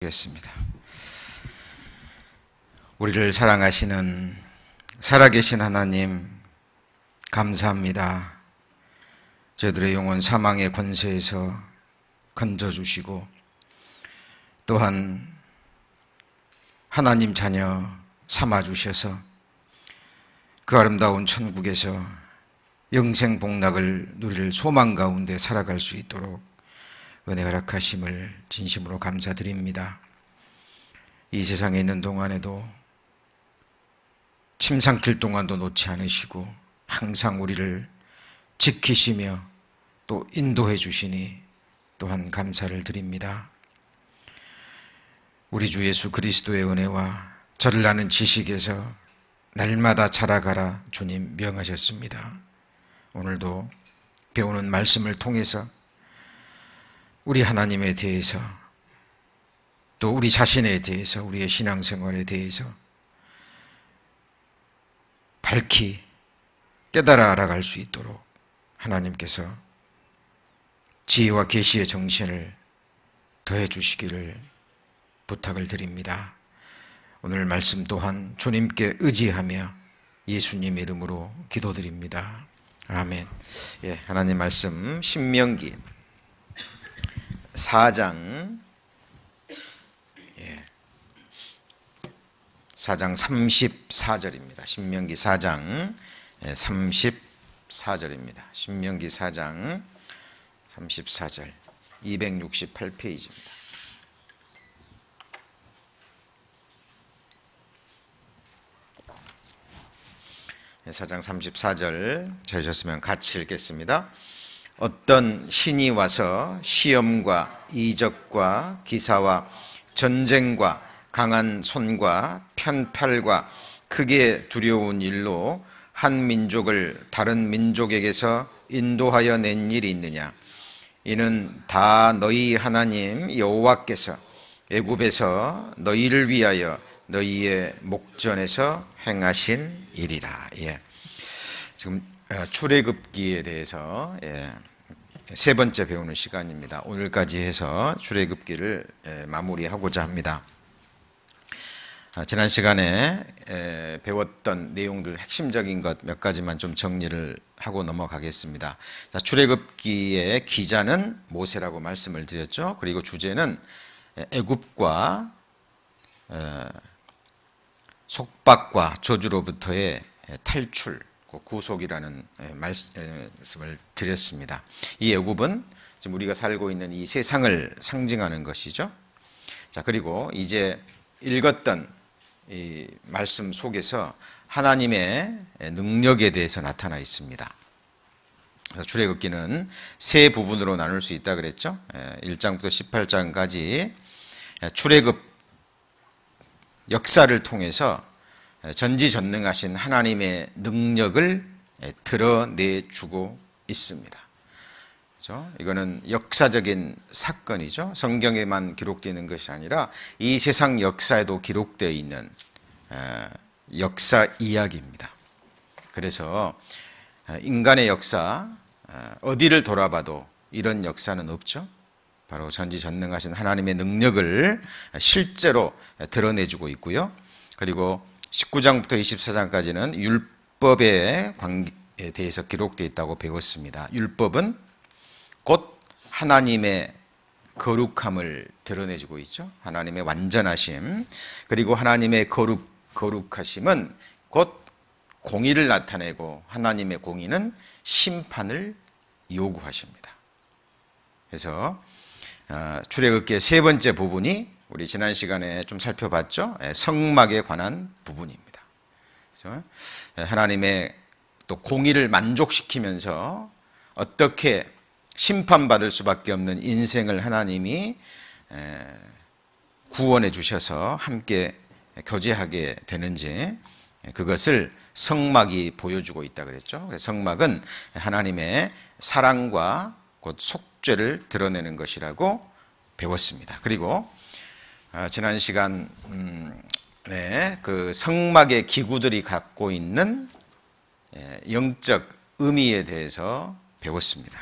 겠습니다. 우리를 사랑하시는 살아계신 하나님, 감사합니다. 저희들의 영혼 사망의 권세에서 건져주시고 또한 하나님 자녀 삼아주셔서 그 아름다운 천국에서 영생복락을 누릴 소망 가운데 살아갈 수 있도록 은혜 허락하심을 진심으로 감사드립니다. 이 세상에 있는 동안에도 침 삼킬 동안도 놓지 않으시고 항상 우리를 지키시며 또 인도해 주시니 또한 감사를 드립니다. 우리 주 예수 그리스도의 은혜와 저를 아는 지식에서 날마다 자라가라 주님 명하셨습니다. 오늘도 배우는 말씀을 통해서 우리 하나님에 대해서 또 우리 자신에 대해서 우리의 신앙생활에 대해서 밝히 깨달아 알아갈 수 있도록 하나님께서 지혜와 계시의 정신을 더해 주시기를 부탁을 드립니다. 오늘 말씀 또한 주님께 의지하며 예수님 이름으로 기도드립니다. 아멘. 예, 하나님 말씀 신명기 4장 34절입니다. 신명기 4장 34절입니다. 신명기 4장 34절 268페이지입니다. 네, 4장 34절 찾으셨으면 같이 읽겠습니다. 어떤 신이 와서 시험과 이적과 기사와 전쟁과 강한 손과 편팔과 크게 두려운 일로 한 민족을 다른 민족에게서 인도하여 낸 일이 있느냐? 이는 다 너희 하나님 여호와께서 애굽에서 너희를 위하여 너희의 목전에서 행하신 일이라. 예. 지금 출애굽기에 대해서 세 번째 배우는 시간입니다. 오늘까지 해서 출애굽기를 마무리하고자 합니다. 지난 시간에 배웠던 내용들 핵심적인 것 몇 가지만 좀 정리를 하고 넘어가겠습니다. 출애굽기의 기자는 모세라고 말씀을 드렸죠. 그리고 주제는 애굽과 속박과 저주로부터의 탈출, 구속이라는 말씀을 드렸습니다. 이 애굽은 지금 우리가 살고 있는 이 세상을 상징하는 것이죠. 자, 그리고 이제 읽었던 이 말씀 속에서 하나님의 능력에 대해서 나타나 있습니다. 출애굽기는 세 부분으로 나눌 수 있다 그랬죠. 1장부터 18장까지 출애굽 역사를 통해서 전지전능하신 하나님의 능력을 드러내주고 있습니다. 그렇죠? 이거는 역사적인 사건이죠. 성경에만 기록되는 것이 아니라 이 세상 역사에도 기록되어 있는 역사 이야기입니다. 그래서 인간의 역사, 어디를 돌아봐도 이런 역사는 없죠. 바로 전지전능하신 하나님의 능력을 실제로 드러내주고 있고요. 그리고 19장부터 24장까지는 율법의 관계에 대해서 기록되어 있다고 배웠습니다. 율법은 곧 하나님의 거룩함을 드러내주고 있죠. 하나님의 완전하심, 그리고 하나님의 거룩하심은 곧 공의를 나타내고 하나님의 공의는 심판을 요구하십니다. 그래서 출애굽기의 세 번째 부분이 우리 지난 시간에 좀 살펴봤죠. 성막에 관한 부분입니다. 그렇죠? 하나님의 또 공의를 만족시키면서 어떻게 심판받을 수밖에 없는 인생을 하나님이 구원해 주셔서 함께 교제하게 되는지 그것을 성막이 보여주고 있다 그랬죠. 성막은 하나님의 사랑과 곧 속죄를 드러내는 것이라고 배웠습니다. 그리고 지난 시간 그 성막의 기구들이 갖고 있는 영적 의미에 대해서 배웠습니다.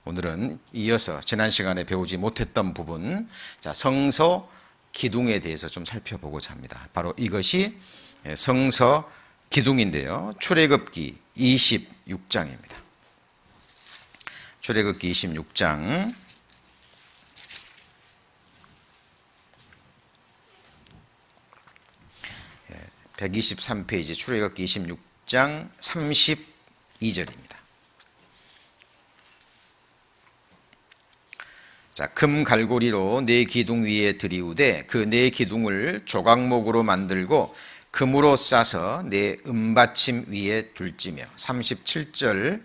오늘은 이어서 지난 시간에 배우지 못했던 부분, 자, 성서 기둥에 대해서 좀 살펴보고자 합니다. 바로 이것이 성서 기둥인데요. 출애굽기 26장입니다. 출애굽기 26장 123페이지 출애굽기 26장 32절입니다. 자, 금 갈고리로 네 기둥 위에 들이우되 그 네 기둥을 조각목으로 만들고 금으로 싸서 네 은받침 위에 둘지며 37절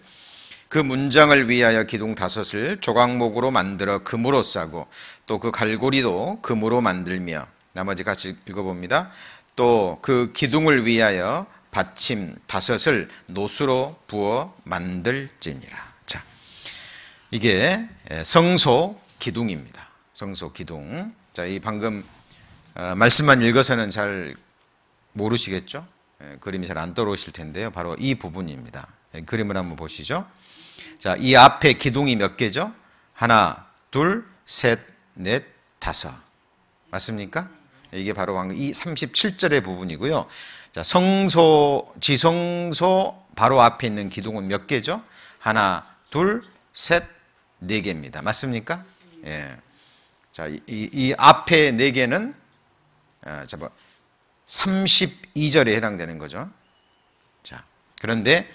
그 문장을 위하여 기둥 5을 조각목으로 만들어 금으로 싸고 또 그 갈고리도 금으로 만들며 나머지 같이 읽어봅니다. 또 그 기둥을 위하여 받침 5을 노수로 부어 만들지니라. 자, 이게 성소 기둥입니다. 성소 기둥. 자, 이 방금 말씀만 읽어서는 잘 모르시겠죠? 그림이 잘 안 떠오르실 텐데요. 바로 이 부분입니다. 그림을 한번 보시죠. 자, 이 앞에 기둥이 몇 개죠? 하나, 둘, 셋, 넷, 5. 맞습니까? 이게 바로 이 37절의 부분이고요. 자, 성소, 지성소 바로 앞에 있는 기둥은 몇 개죠? 하나, 둘, 셋, 4개입니다. 맞습니까? 예. 자, 이 앞에 4개는 32절에 해당되는 거죠. 자, 그런데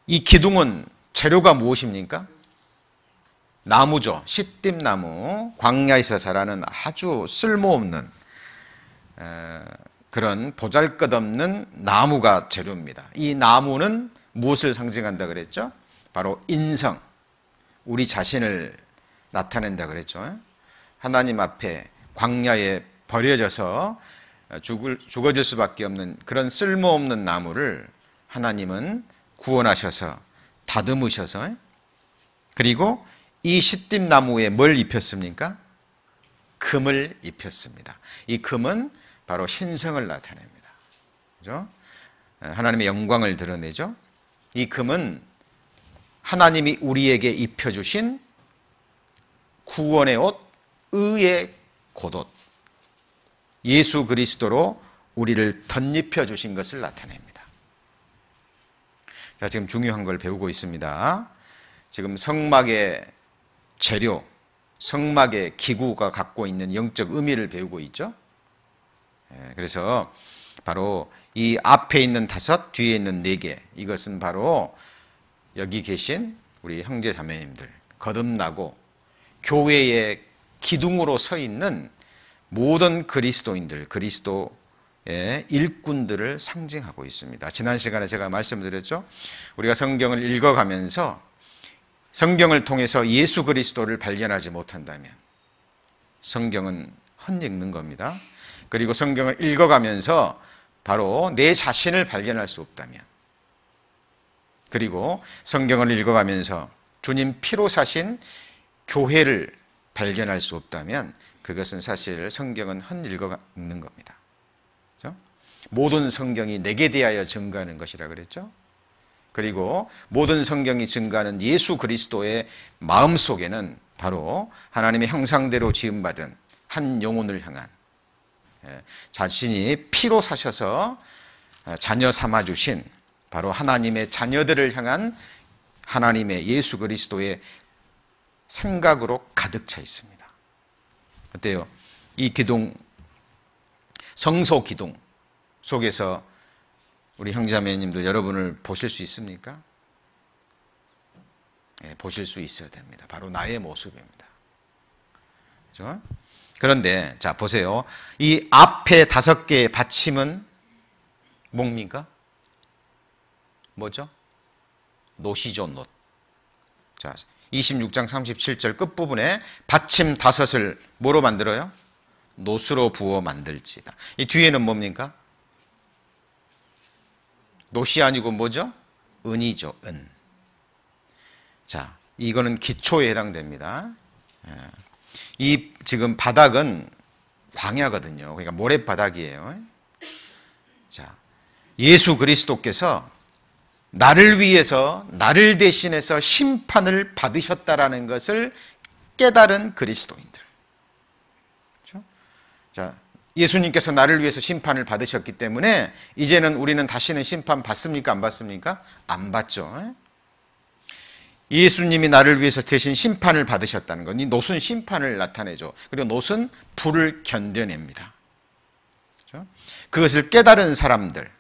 이 기둥은 재료가 무엇입니까? 나무죠. 시띠나무, 광야에서 자라는 아주 쓸모없는 그런 보잘것없는 나무가 재료입니다. 이 나무는 무엇을 상징한다 그랬죠? 바로 인성, 우리 자신을 나타낸다 그랬죠. 하나님 앞에 광야에 버려져서 죽어질 수밖에 없는 그런 쓸모없는 나무를 하나님은 구원하셔서 다듬으셔서 그리고 이 시띠나무에 뭘 입혔습니까? 금을 입혔습니다. 이 금은 바로 신성을 나타냅니다. 그죠? 하나님의 영광을 드러내죠. 이 금은 하나님이 우리에게 입혀주신 구원의 옷, 의의 겉옷, 예수 그리스도로 우리를 덧입혀 주신 것을 나타냅니다. 자, 지금 중요한 걸 배우고 있습니다. 지금 성막의 재료, 성막의 기구가 갖고 있는 영적 의미를 배우고 있죠. 그래서 바로 이 앞에 있는 5, 뒤에 있는 4개, 이것은 바로 여기 계신 우리 형제 자매님들, 거듭나고 교회의 기둥으로 서 있는 모든 그리스도인들, 그리스도의 일꾼들을 상징하고 있습니다. 지난 시간에 제가 말씀드렸죠. 우리가 성경을 읽어가면서 성경을 통해서 예수 그리스도를 발견하지 못한다면 성경은 헛읽는 겁니다. 그리고 성경을 읽어가면서 바로 내 자신을 발견할 수 없다면, 그리고 성경을 읽어가면서 주님 피로 사신 교회를 발견할 수 없다면 그것은 사실 성경은 헛읽는 겁니다. 그렇죠? 모든 성경이 내게 대하여 증거하는 것이라 그랬죠. 그리고 모든 성경이 증거하는 예수 그리스도의 마음속에는 바로 하나님의 형상대로 지음받은 한 영혼을 향한, 자신이 피로 사셔서 자녀 삼아주신 바로 하나님의 자녀들을 향한 하나님의 예수 그리스도의 생각으로 가득 차 있습니다. 어때요? 이 기둥, 성소 기둥 속에서 우리 형제자매님들 여러분을 보실 수 있습니까? 네, 보실 수 있어야 됩니다. 바로 나의 모습입니다. 그렇죠? 그런데 자 보세요. 이 앞에 5개의 받침은 뭡니까? 뭐죠? 놋이죠, 놋. 자, 26장 37절 끝부분에 받침 5을 뭐로 만들어요? 놋으로 부어 만들지다. 이 뒤에는 뭡니까? 놋이 아니고 뭐죠? 은이죠, 은. 자, 이거는 기초에 해당됩니다. 이 지금 바닥은 광야거든요. 그러니까 모래바닥이에요. 자, 예수 그리스도께서 나를 위해서 나를 대신해서 심판을 받으셨다라는 것을 깨달은 그리스도인들. 그렇죠? 자, 예수님께서 나를 위해서 심판을 받으셨기 때문에 이제는 우리는 다시는 심판 받습니까? 안 받습니까? 안 받죠. 예수님이 나를 위해서 대신 심판을 받으셨다는 것, 이 노순 심판을 나타내죠. 그리고 노순 불을 견뎌냅니다. 그렇죠? 그것을 깨달은 사람들,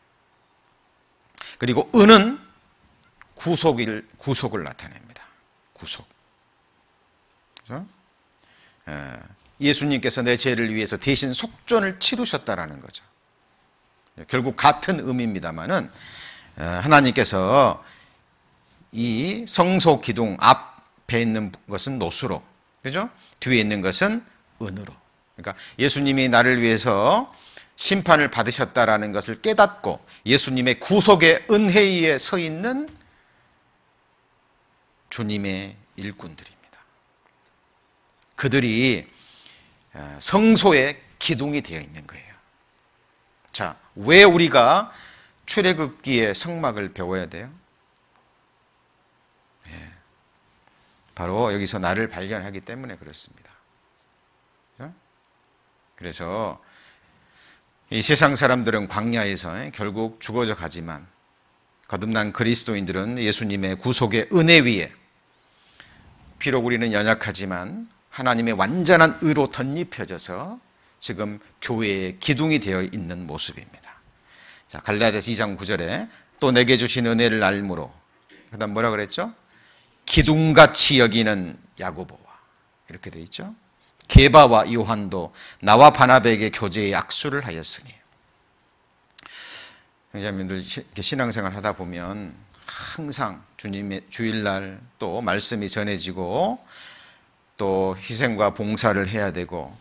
그리고 은은 구속을 나타냅니다. 구속. 그렇죠? 예수님께서 내 죄를 위해서 대신 속전을 치르셨다라는 거죠. 결국 같은 의미입니다만은 하나님께서 이 성소 기둥 앞에 있는 것은 노수로, 그죠? 뒤에 있는 것은 은으로. 그러니까 예수님이 나를 위해서 심판을 받으셨다라는 것을 깨닫고 예수님의 구속의 은혜에 서 있는 주님의 일꾼들입니다. 그들이 성소의 기둥이 되어 있는 거예요. 자, 왜 우리가 출애굽기의 성막을 배워야 돼요? 바로 여기서 나를 발견하기 때문에 그렇습니다. 그래서 이 세상 사람들은 광야에서 결국 죽어져 가지만 거듭난 그리스도인들은 예수님의 구속의 은혜 위에 비록 우리는 연약하지만 하나님의 완전한 의로 덧입혀져서 지금 교회의 기둥이 되어 있는 모습입니다. 자, 갈라디아서 2장 9절에 또 내게 주신 은혜를 알므로, 그다음 뭐라 그랬죠? 기둥같이 여기는 야고보와, 이렇게 되어 있죠. 게바와 요한도 나와 바나바에게 교제의 약수를 하였으니. 형제자매들 신앙생활 하다 보면 항상 주님의 주일날 또 말씀이 전해지고 또 희생과 봉사를 해야 되고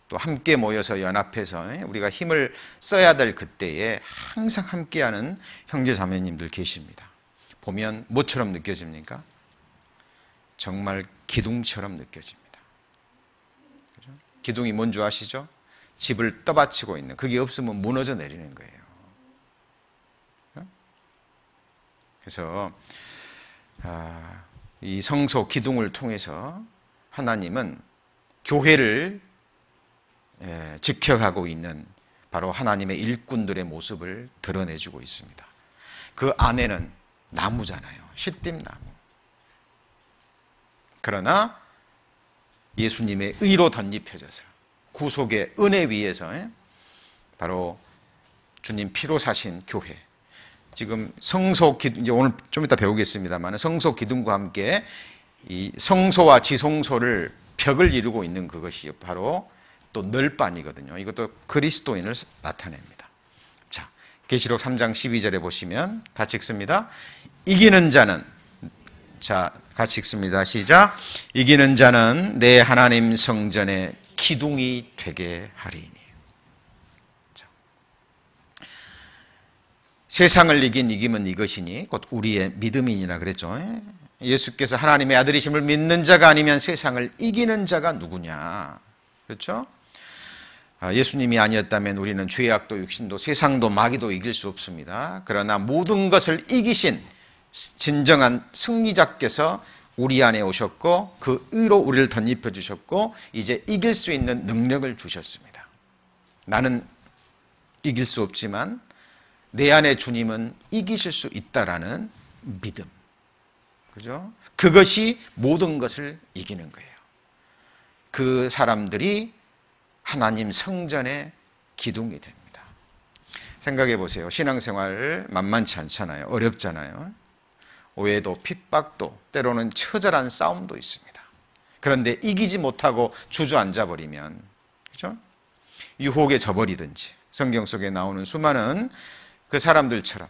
또 함께 모여서 연합해서 우리가 힘을 써야 될 그때에 항상 함께하는 형제자매님들 계십니다. 보면 뭐처럼 느껴집니까? 정말 기둥처럼 느껴집니다. 그죠? 기둥이 뭔지 아시죠? 집을 떠받치고 있는, 그게 없으면 무너져 내리는 거예요. 그래서 이 성소 기둥을 통해서 하나님은 교회를 지켜가고 있는 바로 하나님의 일꾼들의 모습을 드러내주고 있습니다. 그 안에는 나무잖아요. 시띠나무. 그러나 예수님의 의로 덧입혀져서 구속의 은혜 위에서 바로 주님 피로 사신 교회, 지금 성소 기둥, 이제 오늘 좀 이따 배우겠습니다만 성소 기둥과 함께 이 성소와 지성소를 벽을 이루고 있는 그것이 바로 또 널빤이거든요. 이것도 그리스도인을 나타냅니다. 자, 계시록 3장 12절에 보시면 같이 읽습니다. 이기는 자는, 자, 같이 읽습니다. 시작. 이기는 자는 내 하나님 성전의 기둥이 되게 하리니. 자, 세상을 이긴 이김은 이것이니 곧 우리의 믿음이니라 그랬죠. 예수께서 하나님의 아들이심을 믿는 자가 아니면 세상을 이기는 자가 누구냐. 그렇죠? 예수님이 아니었다면 우리는 죄악도 육신도 세상도 마귀도 이길 수 없습니다. 그러나 모든 것을 이기신 진정한 승리자께서 우리 안에 오셨고 그 의로 우리를 덧입혀 주셨고 이제 이길 수 있는 능력을 주셨습니다. 나는 이길 수 없지만 내 안에 주님은 이기실 수 있다라는 믿음. 그죠? 그것이 모든 것을 이기는 거예요. 그 사람들이 하나님 성전의 기둥이 됩니다. 생각해 보세요. 신앙생활 만만치 않잖아요. 어렵잖아요. 오해도 핍박도 때로는 처절한 싸움도 있습니다. 그런데 이기지 못하고 주저앉아 버리면, 그죠? 유혹에 져버리든지 성경 속에 나오는 수많은 그 사람들처럼,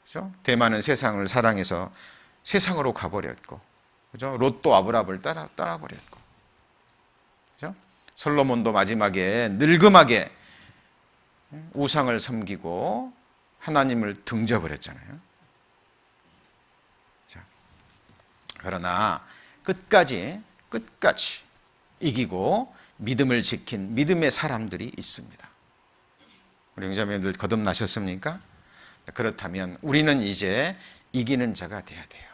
그죠? 대만은 세상을 사랑해서 세상으로 가버렸고, 그죠? 롯도 아브라함을 따라버렸고, 그죠? 솔로몬도 마지막에 늙음하게 우상을 섬기고 하나님을 등져버렸잖아요. 자, 그러나 끝까지 이기고 믿음을 지킨 믿음의 사람들이 있습니다. 우리 형제자매들 거듭나셨습니까? 그렇다면 우리는 이제 이기는 자가 돼야 돼요.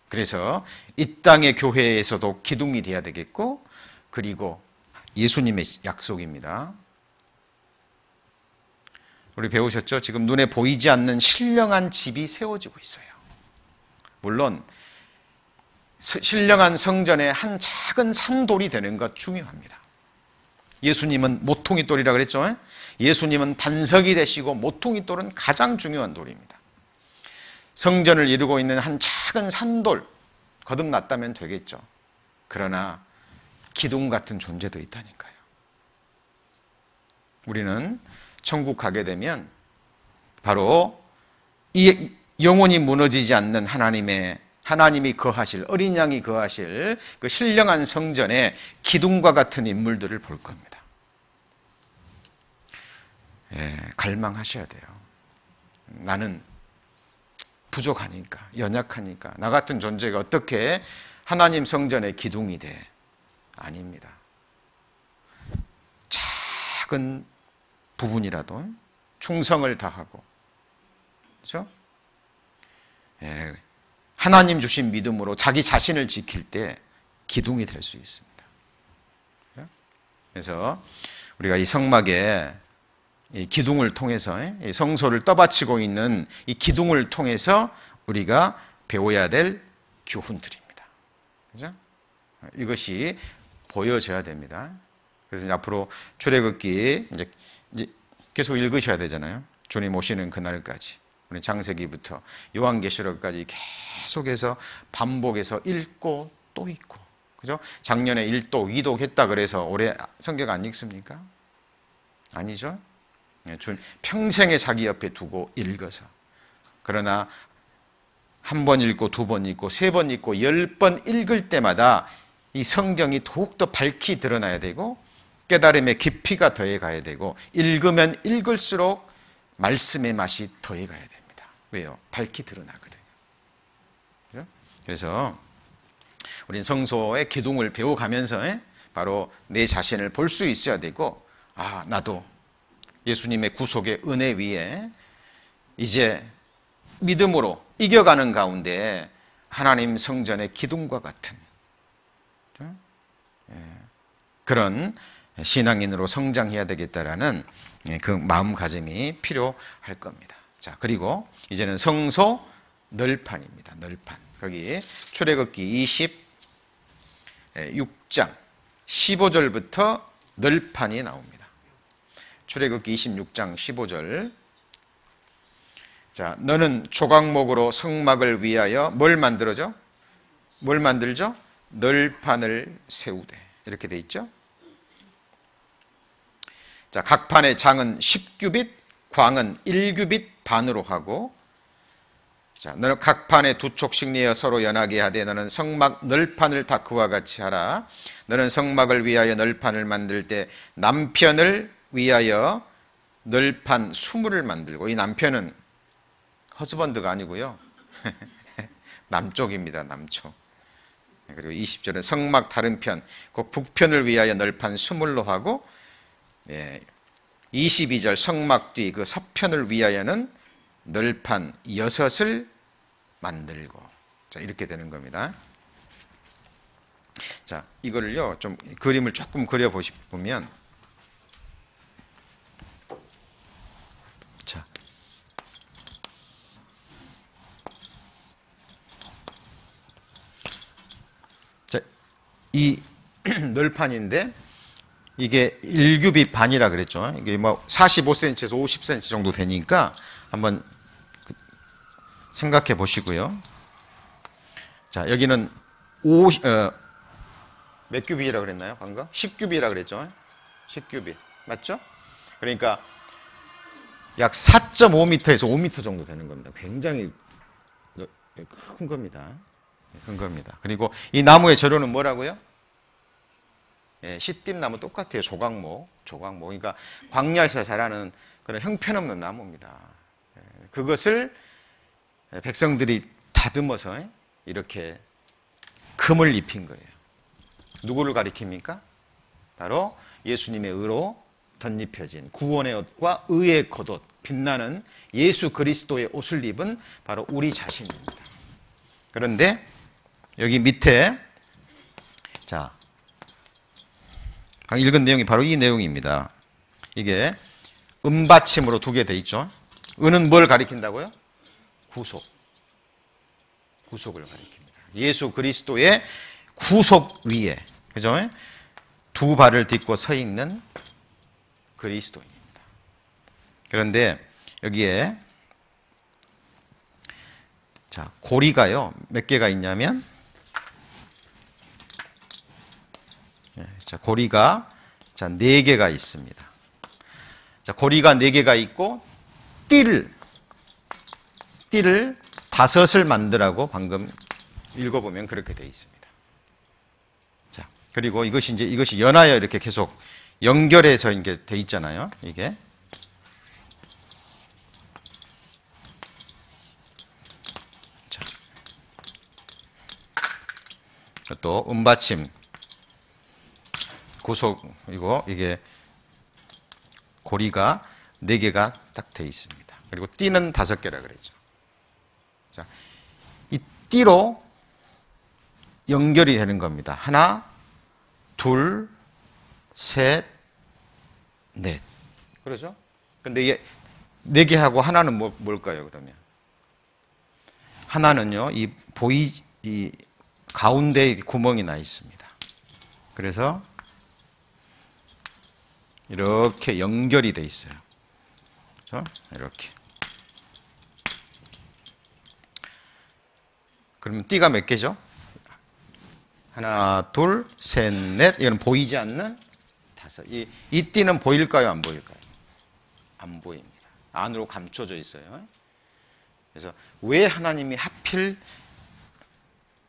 그래서 이 땅의 교회에서도 기둥이 돼야 되겠고, 그리고 예수님의 약속입니다. 우리 배우셨죠? 지금 눈에 보이지 않는 신령한 집이 세워지고 있어요. 물론 신령한 성전의 한 작은 산돌이 되는 것 중요합니다. 예수님은 모퉁이 돌이라 그랬죠? 예수님은 반석이 되시고 모퉁이 돌은 가장 중요한 돌입니다. 성전을 이루고 있는 한 작은 산돌 거듭났다면 되겠죠. 그러나 기둥 같은 존재도 있다니까요. 우리는 천국 가게 되면 바로 이 영원히 무너지지 않는 하나님이 거하실, 어린 양이 거하실 그 신령한 성전의 기둥과 같은 인물들을 볼 겁니다. 예, 갈망하셔야 돼요. 나는 부족하니까, 연약하니까 나 같은 존재가 어떻게 하나님 성전의 기둥이 돼? 아닙니다. 작은 부분이라도 충성을 다하고, 그렇죠? 예, 하나님 주신 믿음으로 자기 자신을 지킬 때 기둥이 될 수 있습니다. 그래서 우리가 이 성막에 이 기둥을 통해서, 이 성소를 떠받치고 있는 이 기둥을 통해서 우리가 배워야 될 교훈들입니다. 그죠? 이것이 보여져야 됩니다. 그래서 이제 앞으로 출애굽기 이제 계속 읽으셔야 되잖아요. 주님 오시는 그날까지. 우리 창세기부터 요한계시록까지 계속해서 반복해서 읽고 또 읽고. 그죠? 작년에 1독, 2독 했다 그래서 올해 성경 안 읽습니까? 아니죠? 평생에 자기 옆에 두고 읽어서. 그러나 한 번 읽고 두 번 읽고 세 번 읽고 10번 읽을 때마다 이 성경이 더욱더 밝히 드러나야 되고 깨달음의 깊이가 더해 가야 되고 읽으면 읽을수록 말씀의 맛이 더해 가야 됩니다. 왜요? 밝히 드러나거든요. 그래서 우린 성소의 기둥을 배워가면서 바로 내 자신을 볼 수 있어야 되고, 아, 나도 예수님의 구속의 은혜 위에 이제 믿음으로 이겨가는 가운데 하나님 성전의 기둥과 같은 그런 신앙인으로 성장해야 되겠다라는 그 마음가짐이 필요할 겁니다. 자, 그리고 이제는 성소 널판입니다. 널판. 거기 출애굽기 26장 15절부터 널판이 나옵니다. 출애굽기 26장 15절. 자, 너는 조각목으로 성막을 위하여 뭘 만들어줘? 뭘 만들죠? 널판을 세우되. 이렇게 돼 있죠? 자, 각 판의 장은 10규빗, 광은 1규빗 반으로 하고, 자, 너는 각 판에 두 촉씩 내어 서로 연하게 하되 너는 성막 널판을 다 그와 같이 하라. 너는 성막을 위하여 널판을 만들 때 남편을 위하여 널판 20을 만들고, 이 남편은 허스번드가 아니고요. 남쪽입니다. 남쪽. 그리고 20절은 성막 다른 편, 곧 북편을 위하여 널판 20로 하고, 22절 성막 뒤 그 서편을 위하여는 널판 6을 만들고. 자, 이렇게 되는 겁니다. 자, 이거를요, 좀 그림을 조금 그려보시면, 자, 이 널판인데 이게 1규빗 반이라 그랬죠. 이게 뭐 45cm에서 50cm 정도 되니까 한번 생각해 보시고요. 자, 여기는 몇 규빗이라 그랬나요? 방금? 10규빗이라 그랬죠. 10규빗. 맞죠? 그러니까 약 4.5m에서 5m 정도 되는 겁니다. 굉장히 큰 겁니다. 큰 겁니다. 그리고 이 나무의 재료는 뭐라고요? 시띠나무 똑같아요. 조각목. 그러니까 광야에서 자라는 그런 형편없는 나무입니다. 그것을 백성들이 다듬어서 이렇게 금을 입힌 거예요. 누구를 가리킵니까? 바로 예수님의 의로 덧입혀진 구원의 옷과 의의 겉옷, 빛나는 예수 그리스도의 옷을 입은 바로 우리 자신입니다. 그런데 여기 밑에 자 방금 읽은 내용이 바로 이 내용입니다. 이게 은받침으로 두 개 돼 있죠. 은은 뭘 가리킨다고요? 구속. 구속을 가리킵니다. 예수 그리스도의 구속 위에, 그죠? 두 발을 딛고 서 있는 그리스도인입니다. 그런데 여기에 자, 고리가요, 몇 개가 있냐면, 자, 고리가 자, 4개가 있습니다. 자, 고리가 4개가 있고, 띠를 5을 만들라고 방금 읽어보면 그렇게 되어 있습니다. 자, 그리고 이것이 연하여 이렇게 계속 연결해서 이게 돼 있잖아요. 이게. 자. 또 은받침 구속이고 이게 고리가 4개가 딱 돼 있습니다. 그리고 띠는 5개라 그랬죠. 자, 이 띠로 연결이 되는 겁니다. 하나, 둘, 셋, 넷. 그러죠? 근데 이게 4개하고 하나는 뭘까요, 그러면? 하나는요, 이 가운데에 구멍이 나 있습니다. 그래서 이렇게 연결이 돼 있어요. 그렇죠? 이렇게. 그러면 띠가 몇 개죠? 하나, 둘, 셋, 넷. 이건 보이지 않는 5. 이 띠는 보일까요? 안 보일까요? 안 보입니다. 안으로 감춰져 있어요. 그래서 왜 하나님이 하필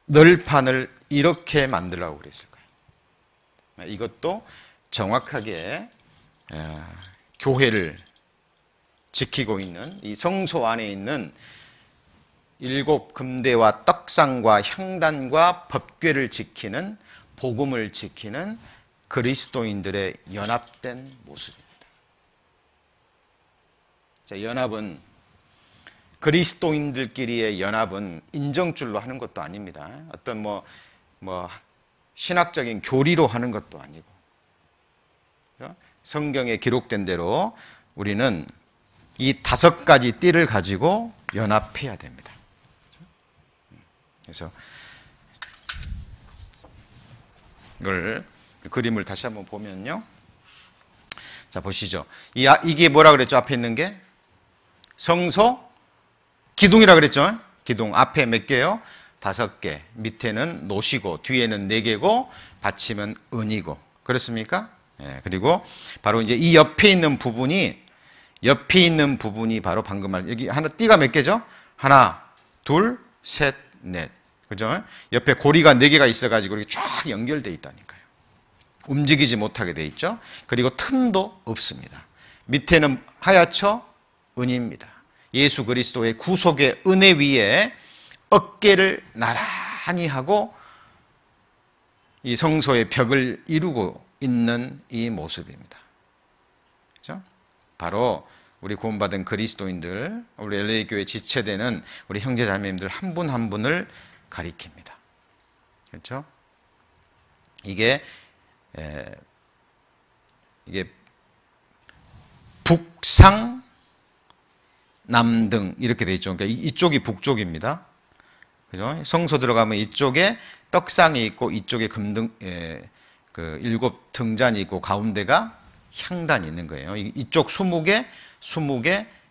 널판을 이렇게 만들라고 그랬을까요? 이것도 정확하게 교회를 지키고 있는 이 성소 안에 있는 7 금대와 떡상과 향단과 법궤를 지키는, 복음을 지키는 그리스도인들의 연합된 모습입니다. 자, 연합은, 그리스도인들끼리의 연합은 인정줄로 하는 것도 아닙니다. 어떤 신학적인 교리로 하는 것도 아니고, 성경에 기록된 대로 우리는 이 5가지 띠를 가지고 연합해야 됩니다. 그래서 이걸 그림을 다시 한번 보면요. 자, 보시죠. 이게 뭐라 그랬죠? 앞에 있는 게 성소 기둥이라 그랬죠? 기둥 앞에 몇 개요? 5개. 밑에는 노시고 뒤에는 4개고 받침은 은이고. 그렇습니까? 예, 그리고 바로 이제 이 옆에 있는 부분이 바로 방금 말 여기 띠가 몇 개죠? 하나, 둘, 셋, 넷. 그죠? 옆에 고리가 4개가 있어가지고 이렇게 쫙 연결되어 있다니까요. 움직이지 못하게 되어 있죠? 그리고 틈도 없습니다. 밑에는 하얗죠? 은입니다. 예수 그리스도의 구속의 은혜 위에 어깨를 나란히 하고 이 성소의 벽을 이루고 있는 이 모습입니다. 그죠? 바로 우리 구원받은 그리스도인들, 우리 LA 교회 지체되는 우리 형제 자매님들 한 분 한 분을 가리킵니다. 그렇죠? 이게 북상 남등 이렇게 돼 있죠. 그러니까 이쪽이 북쪽입니다. 그죠? 성소 들어가면 이쪽에 떡상이 있고 이쪽에 금등 그 7 등잔이 있고 가운데가 향단이 있는 거예요. 이쪽 20개,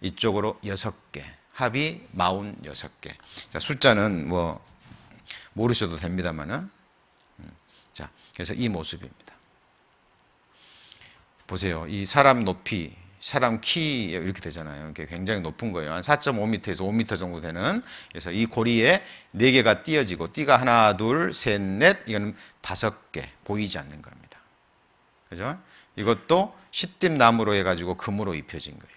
이쪽으로 6개, 합이 46개. 자, 숫자는 모르셔도 됩니다만은. 자, 그래서 이 모습입니다. 보세요. 이 사람 높이, 사람 키 이렇게 되잖아요. 이렇게 굉장히 높은 거예요. 한 4.5m에서 5m 정도 되는. 그래서 이 고리에 4개가 띄어지고, 띠가 하나, 둘, 셋, 넷, 이거는 5개 보이지 않는 겁니다. 그죠? 이것도 시띠 나무로 해가지고 금으로 입혀진 거예요.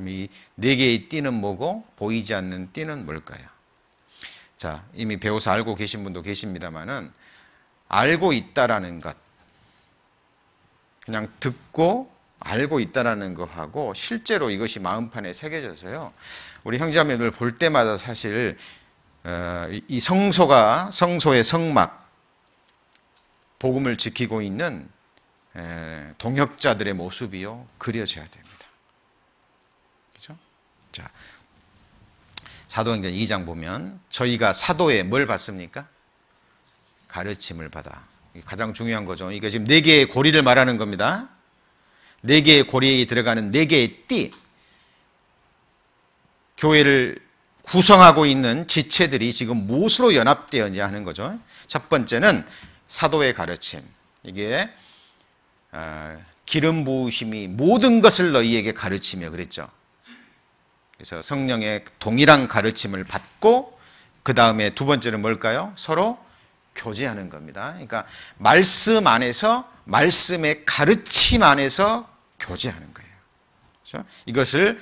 이 4개의 띠는 뭐고, 보이지 않는 띠는 뭘까요? 자, 이미 배워서 알고 계신 분도 계십니다만은, 알고 있다라는 것, 그냥 듣고 알고 있다라는 거하고 실제로 이것이 마음판에 새겨져서요. 우리 형제자매들 볼 때마다 사실 이 성소의 성막, 복음을 지키고 있는 동역자들의 모습이요 그려져야 됩니다. 그렇죠? 자, 사도행전 2장 보면 저희가 사도에 뭘 받습니까? 가르침을 받아. 가장 중요한 거죠. 이게 지금 4개의 고리를 말하는 겁니다. 4개의 고리에 들어가는 4개의 띠. 교회를 구성하고 있는 지체들이 지금 무엇으로 연합되었냐 하는 거죠. 첫 번째는 사도의 가르침. 이게 기름 부으심이 모든 것을 너희에게 가르치며 그랬죠. 그래서 성령의 동일한 가르침을 받고 그 다음에 두 번째는 뭘까요? 서로 교제하는 겁니다. 그러니까 말씀 안에서, 말씀의 가르침 안에서 교제하는 거예요. 그렇죠? 이것을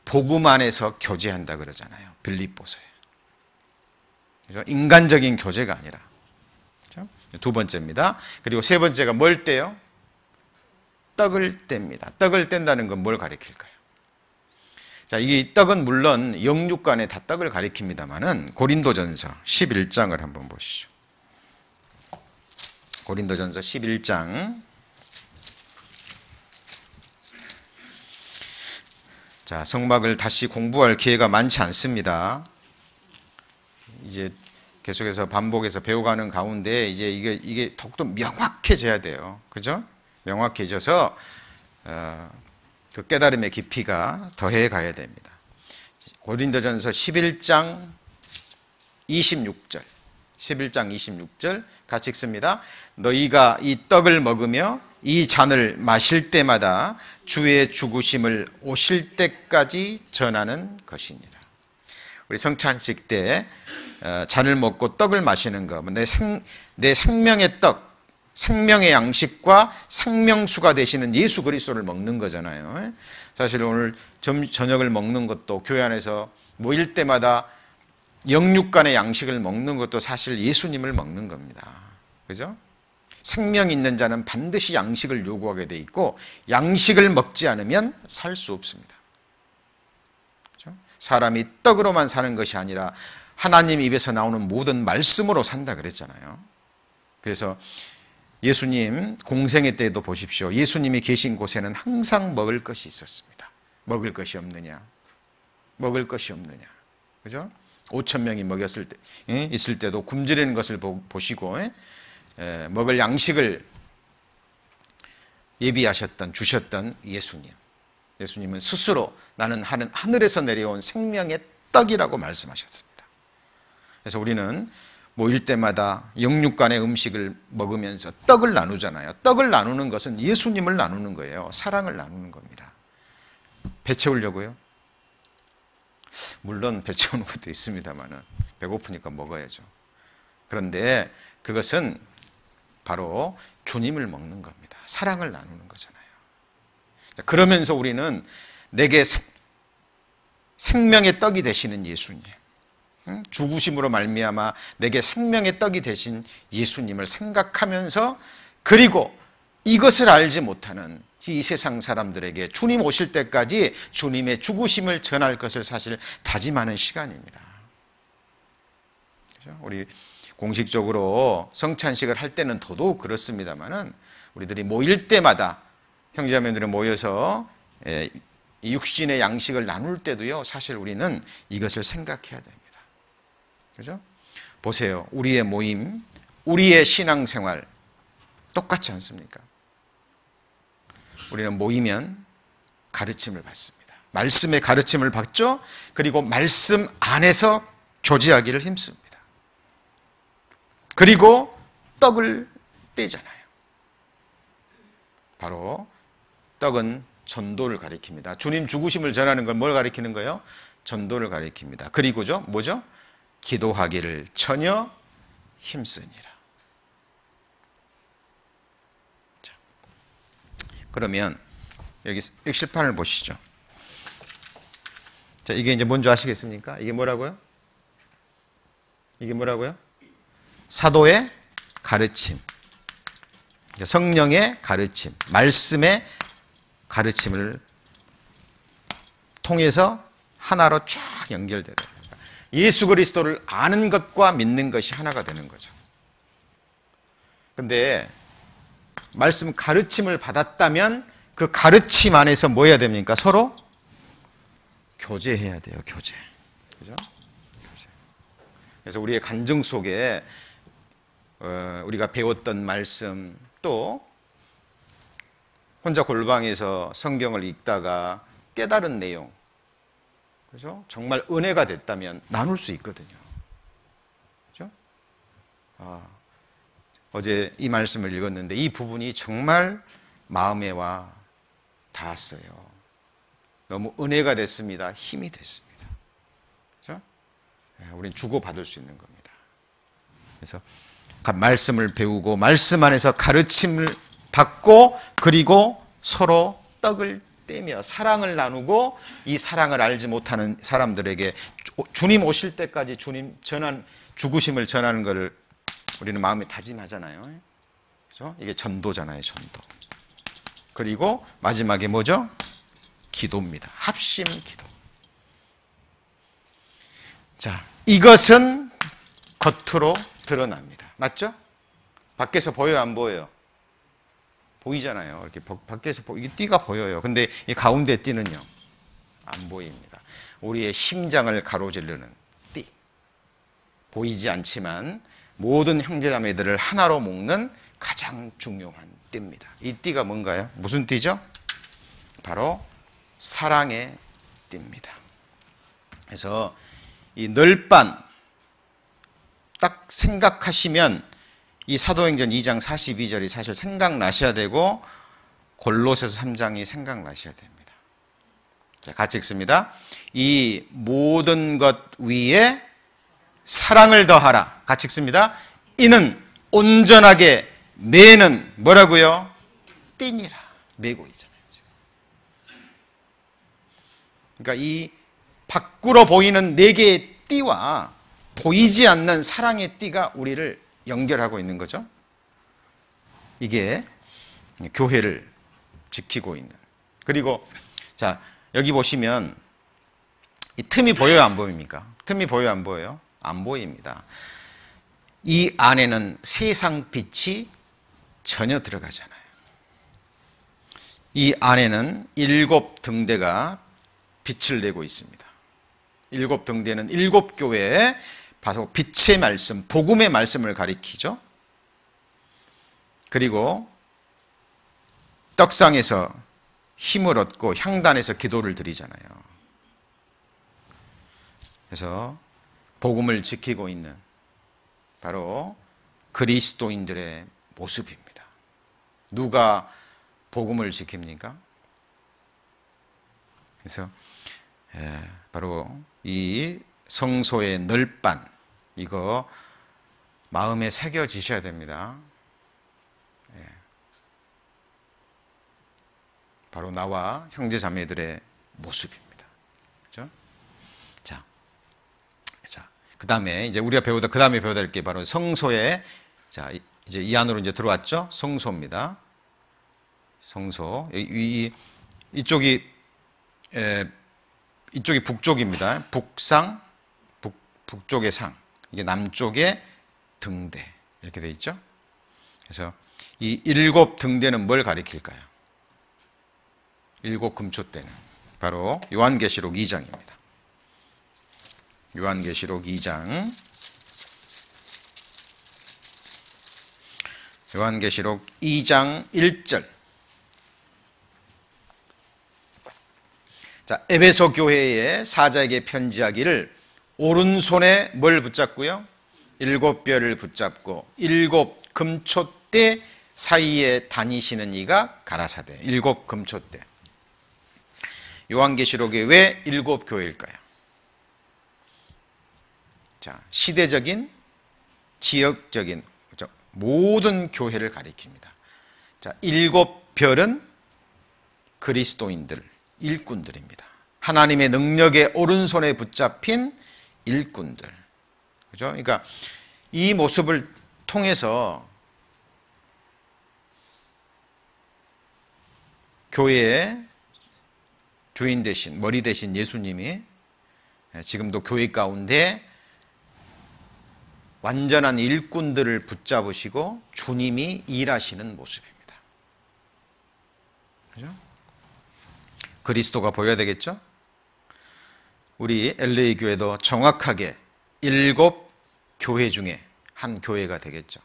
복음 안에서 교제한다 그러잖아요. 빌립보서에. 그렇죠? 인간적인 교제가 아니라. 그렇죠? 두 번째입니다. 그리고 세 번째가 뭘 떼요? 떡을 뗍니다. 떡을 뗀다는 건 뭘 가리킬까요? 자, 이 떡은 물론 영육간에 다 떡을 가리킵니다만은 고린도전서 11장을 한번 보시죠. 고린도전서 11장. 자, 성막을 다시 공부할 기회가 많지 않습니다. 이제 계속해서 반복해서 배워가는 가운데 이제 이게 더욱더 명확해져야 돼요. 그죠? 명확해져서 그 깨달음의 깊이가 더해 가야 됩니다. 고린도전서 11장 26절. 11장 26절 같이 읽습니다. 너희가 이 떡을 먹으며 이 잔을 마실 때마다 주의 죽으심을 오실 때까지 전하는 것입니다. 우리 성찬식 때 잔을 먹고 떡을 마시는 것, 내 생명의 떡, 생명의 양식과 생명수가 되시는 예수 그리스도를 먹는 거잖아요. 사실 오늘 저녁을 먹는 것도 교회 안에서 모일 때마다 영육간의 양식을 먹는 것도 사실 예수님을 먹는 겁니다. 그죠? 생명 있는 자는 반드시 양식을 요구하게 돼 있고 양식을 먹지 않으면 살 수 없습니다. 그죠? 사람이 떡으로만 사는 것이 아니라 하나님 입에서 나오는 모든 말씀으로 산다 그랬잖아요. 그래서 예수님 공생애 때도 보십시오. 예수님이 계신 곳에는 항상 먹을 것이 있었습니다. 먹을 것이 없느냐? 먹을 것이 없느냐? 그죠? 5,000명이 먹였을 때, 있을 때도 굶주리는 것을 보시고 먹을 양식을 예비하셨던, 주셨던 예수님. 예수님은 스스로 나는 하늘에서 내려온 생명의 떡이라고 말씀하셨습니다. 그래서 우리는 모일 때마다 영육간의 음식을 먹으면서 떡을 나누잖아요. 떡을 나누는 것은 예수님을 나누는 거예요. 사랑을 나누는 겁니다. 배 채우려고요? 물론 배 채우는 것도 있습니다만 배고프니까 먹어야죠. 그런데 그것은 바로 주님을 먹는 겁니다. 사랑을 나누는 거잖아요. 그러면서 우리는 내게 생명의 떡이 되시는 예수님, 죽으심으로 말미암아 내게 생명의 떡이 되신 예수님을 생각하면서, 그리고 이것을 알지 못하는 이 세상 사람들에게 주님 오실 때까지 주님의 죽으심을 전할 것을 사실 다짐하는 시간입니다. 그렇죠? 우리 공식적으로 성찬식을 할 때는 더더욱 그렇습니다만은 우리들이 모일 때마다 형제자매들이 모여서 육신의 양식을 나눌 때도요, 사실 우리는 이것을 생각해야 됩니다. 그죠? 보세요. 우리의 모임, 우리의 신앙생활 똑같지 않습니까? 우리는 모이면 가르침을 받습니다. 말씀의 가르침을 받죠. 그리고 말씀 안에서 교제하기를 힘씁니다. 그리고 떡을 떼잖아요. 바로 떡은 전도를 가리킵니다. 주님 죽으심을 전하는 건 뭘 가리키는 거예요? 전도를 가리킵니다. 그리고죠, 뭐죠? 기도하기를 전혀 힘쓰니라. 자, 그러면 여기 실판을 보시죠. 자, 이게 이제 뭔지 아시겠습니까? 이게 뭐라고요? 이게 뭐라고요? 사도의 가르침, 성령의 가르침, 말씀의 가르침을 통해서 하나로 쫙 연결되는 거예요. 예수 그리스도를 아는 것과 믿는 것이 하나가 되는 거죠. 근데 말씀 가르침을 받았다면 그 가르침 안에서 뭐 해야 됩니까? 서로 교제해야 돼요. 교제. 그죠? 교제. 그래서 우리의 간증 속에 우리가 배웠던 말씀, 또 혼자 골방에서 성경을 읽다가 깨달은 내용, 그죠? 정말 은혜가 됐다면 나눌 수 있거든요. 그죠? 어제 이 말씀을 읽었는데 이 부분이 정말 마음에 와 닿았어요. 너무 은혜가 됐습니다. 힘이 됐습니다. 그죠? 우리는 주고받을 수 있는 겁니다. 그래서 말씀을 배우고 말씀 안에서 가르침을 받고 그리고 서로 떡을 떼며 사랑을 나누고 이 사랑을 알지 못하는 사람들에게 주님 오실 때까지 주님 죽으심을 전하는 것을 우리는 마음에 다짐하잖아요. 그렇죠? 이게 전도잖아요. 전도. 그리고 마지막에 뭐죠? 기도입니다. 합심 기도. 자, 이것은 겉으로 드러납니다. 맞죠? 밖에서 보여요, 안 보여요? 보이잖아요. 이렇게 밖에서 이 띠가 보여요. 근데 이 가운데 띠는요, 안 보입니다. 우리의 심장을 가로지르는 띠. 보이지 않지만 모든 형제자매들을 하나로 묶는 가장 중요한 띠입니다. 이 띠가 뭔가요? 무슨 띠죠? 바로 사랑의 띠입니다. 그래서 이 널빤 딱 생각하시면 이 사도행전 2장 42절이 사실 생각나셔야 되고 골로새서 3장이 생각나셔야 됩니다. 자, 같이 읽습니다. 이 모든 것 위에 사랑을 더하라. 같이 읽습니다. 이는 온전하게 매는 뭐라고요? 띠니라. 매고 있잖아요. 그러니까 이 밖으로 보이는 네 개의 띠와 보이지 않는 사랑의 띠가 우리를 연결하고 있는 거죠. 이게 교회를 지키고 있는. 그리고 자, 여기 보시면 이 틈이 보여요, 안 보입니까? 틈이 보여요, 안 보여요? 안 보입니다. 이 안에는 세상 빛이 전혀 들어가잖아요. 이 안에는 7 등대가 빛을 내고 있습니다. 7 등대는 7 교회에 바로 빛의 말씀, 복음의 말씀을 가리키죠. 그리고 떡상에서 힘을 얻고 향단에서 기도를 드리잖아요. 그래서 복음을 지키고 있는 바로 그리스도인들의 모습입니다. 누가 복음을 지킵니까? 그래서 바로 이 성소의 널빤, 이거 마음에 새겨지셔야 됩니다. 바로 나와 형제 자매들의 모습입니다. 그렇죠? 자, 그 다음에 이제 우리가 그 다음에 배워야 될 게 바로 성소에, 자, 이제 이 안으로 이제 들어왔죠? 성소입니다. 성소. 이쪽이 북쪽입니다. 북상, 북쪽의 상. 이게 남쪽의 등대. 이렇게 되어 있죠? 그래서 이 7 등대는 뭘 가리킬까요? 7 금초대는 바로 요한계시록 2장입니다. 요한계시록 2장. 요한계시록 2장 1절. 자, 에베소 교회의 사자에게 편지하기를 오른손에 뭘 붙잡고요? 7 뼈를 붙잡고 7 금초대 사이에 다니시는 이가 가라사대. 7 금초대. 요한계시록에 왜 7 교회일까요? 자, 시대적인, 지역적인 모든 교회를 가리킵니다. 자, 7 별은 그리스도인들, 일꾼들입니다. 하나님의 능력의 오른손에 붙잡힌 일꾼들. 그죠? 그러니까 이 모습을 통해서 교회의 주인 대신, 머리 대신 예수님이 지금도 교회 가운데 완전한 일꾼들을 붙잡으시고 주님이 일하시는 모습입니다. 그죠? 그리스도가 보여야 되겠죠? 우리 LA 교회도 정확하게 7 교회 중에 한 교회가 되겠죠.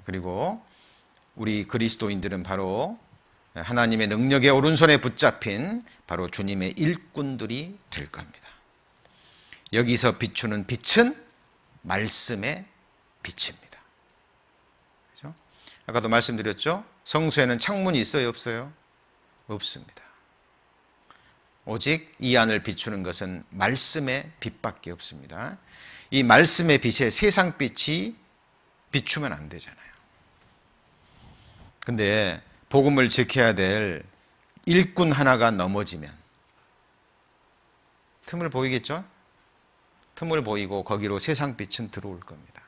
그리고 우리 그리스도인들은 바로 하나님의 능력의 오른손에 붙잡힌 바로 주님의 일꾼들이 될 겁니다. 여기서 비추는 빛은 말씀의 빛입니다. 그렇죠? 아까도 말씀드렸죠? 성소에는 창문이 있어요, 없어요? 없습니다. 오직 이 안을 비추는 것은 말씀의 빛밖에 없습니다. 이 말씀의 빛에 세상 빛이 비추면 안 되잖아요. 근데 복음을 지켜야 될 일꾼 하나가 넘어지면 틈을 보이겠죠? 틈을 보이고 거기로 세상 빛은 들어올 겁니다.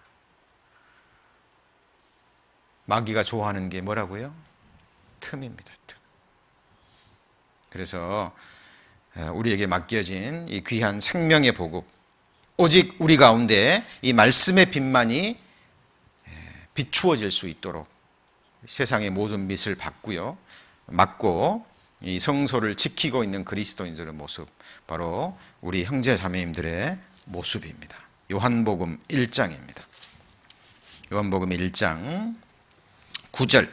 마귀가 좋아하는 게 뭐라고요? 틈입니다. 틈. 그래서 우리에게 맡겨진 이 귀한 생명의 복음, 오직 우리 가운데 이 말씀의 빛만이 비추어질 수 있도록 세상의 모든 빛을 막고 이 성소를 지키고 있는 그리스도인들의 모습, 바로 우리 형제 자매님들의 모습입니다. 요한복음 1장입니다. 요한복음 1장 9절.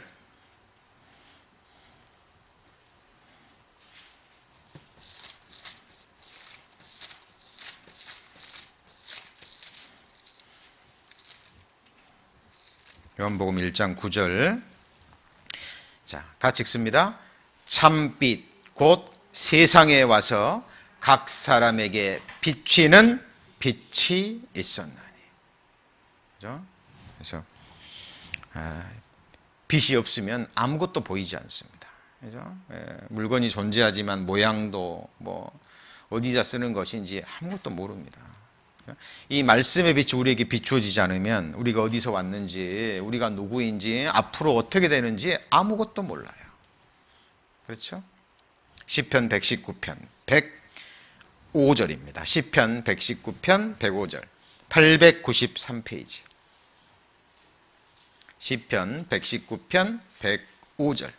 요한복음 1장 9절. 자, 같이 읽습니다. 참빛 곧 세상에 와서 각 사람에게 비치는 빛이 있었나니. 그죠? 그래서 빛이 없으면 아무것도 보이지 않습니다. 그죠? 물건이 존재하지만 모양도 어디다 쓰는 것인지 아무것도 모릅니다. 이 말씀의 빛이 우리에게 비추어지지 않으면 우리가 어디서 왔는지, 우리가 누구인지, 앞으로 어떻게 되는지 아무것도 몰라요. 그렇죠? 시편 119편 105절입니다. 시편 119편 105절 893페이지. 시편 119편 105절.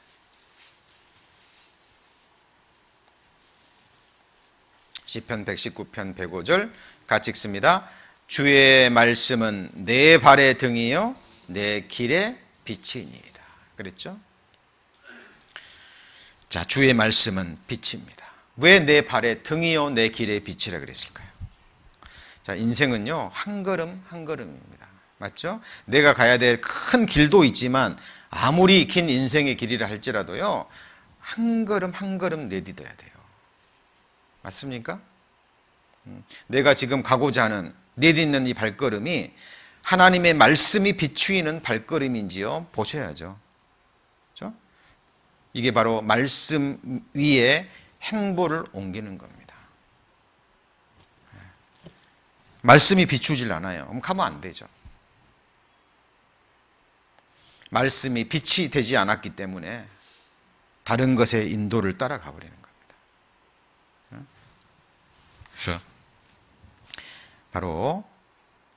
시편 119편 105절 같이 읽습니다. 주의 말씀은 내 발의 등이요 내 길의 빛이니이다. 그랬죠? 자, 주의 말씀은 빛입니다. 왜 내 발의 등이요 내 길의 빛이라 그랬을까요? 자, 인생은요 한 걸음 한 걸음입니다. 맞죠? 내가 가야 될 큰 길도 있지만 아무리 긴 인생의 길이라 할지라도요 한 걸음 한 걸음 내딛어야 돼요. 맞습니까? 내가 지금 가고자 하는 내딛는 이 발걸음이 하나님의 말씀이 비추이는 발걸음인지요 보셔야죠. 그렇죠? 이게 바로 말씀 위에 행보를 옮기는 겁니다. 말씀이 비추질 않아요. 그럼 가면 안 되죠. 말씀이 빛이 되지 않았기 때문에 다른 것의 인도를 따라가 버리는 겁니다. 그렇죠? 바로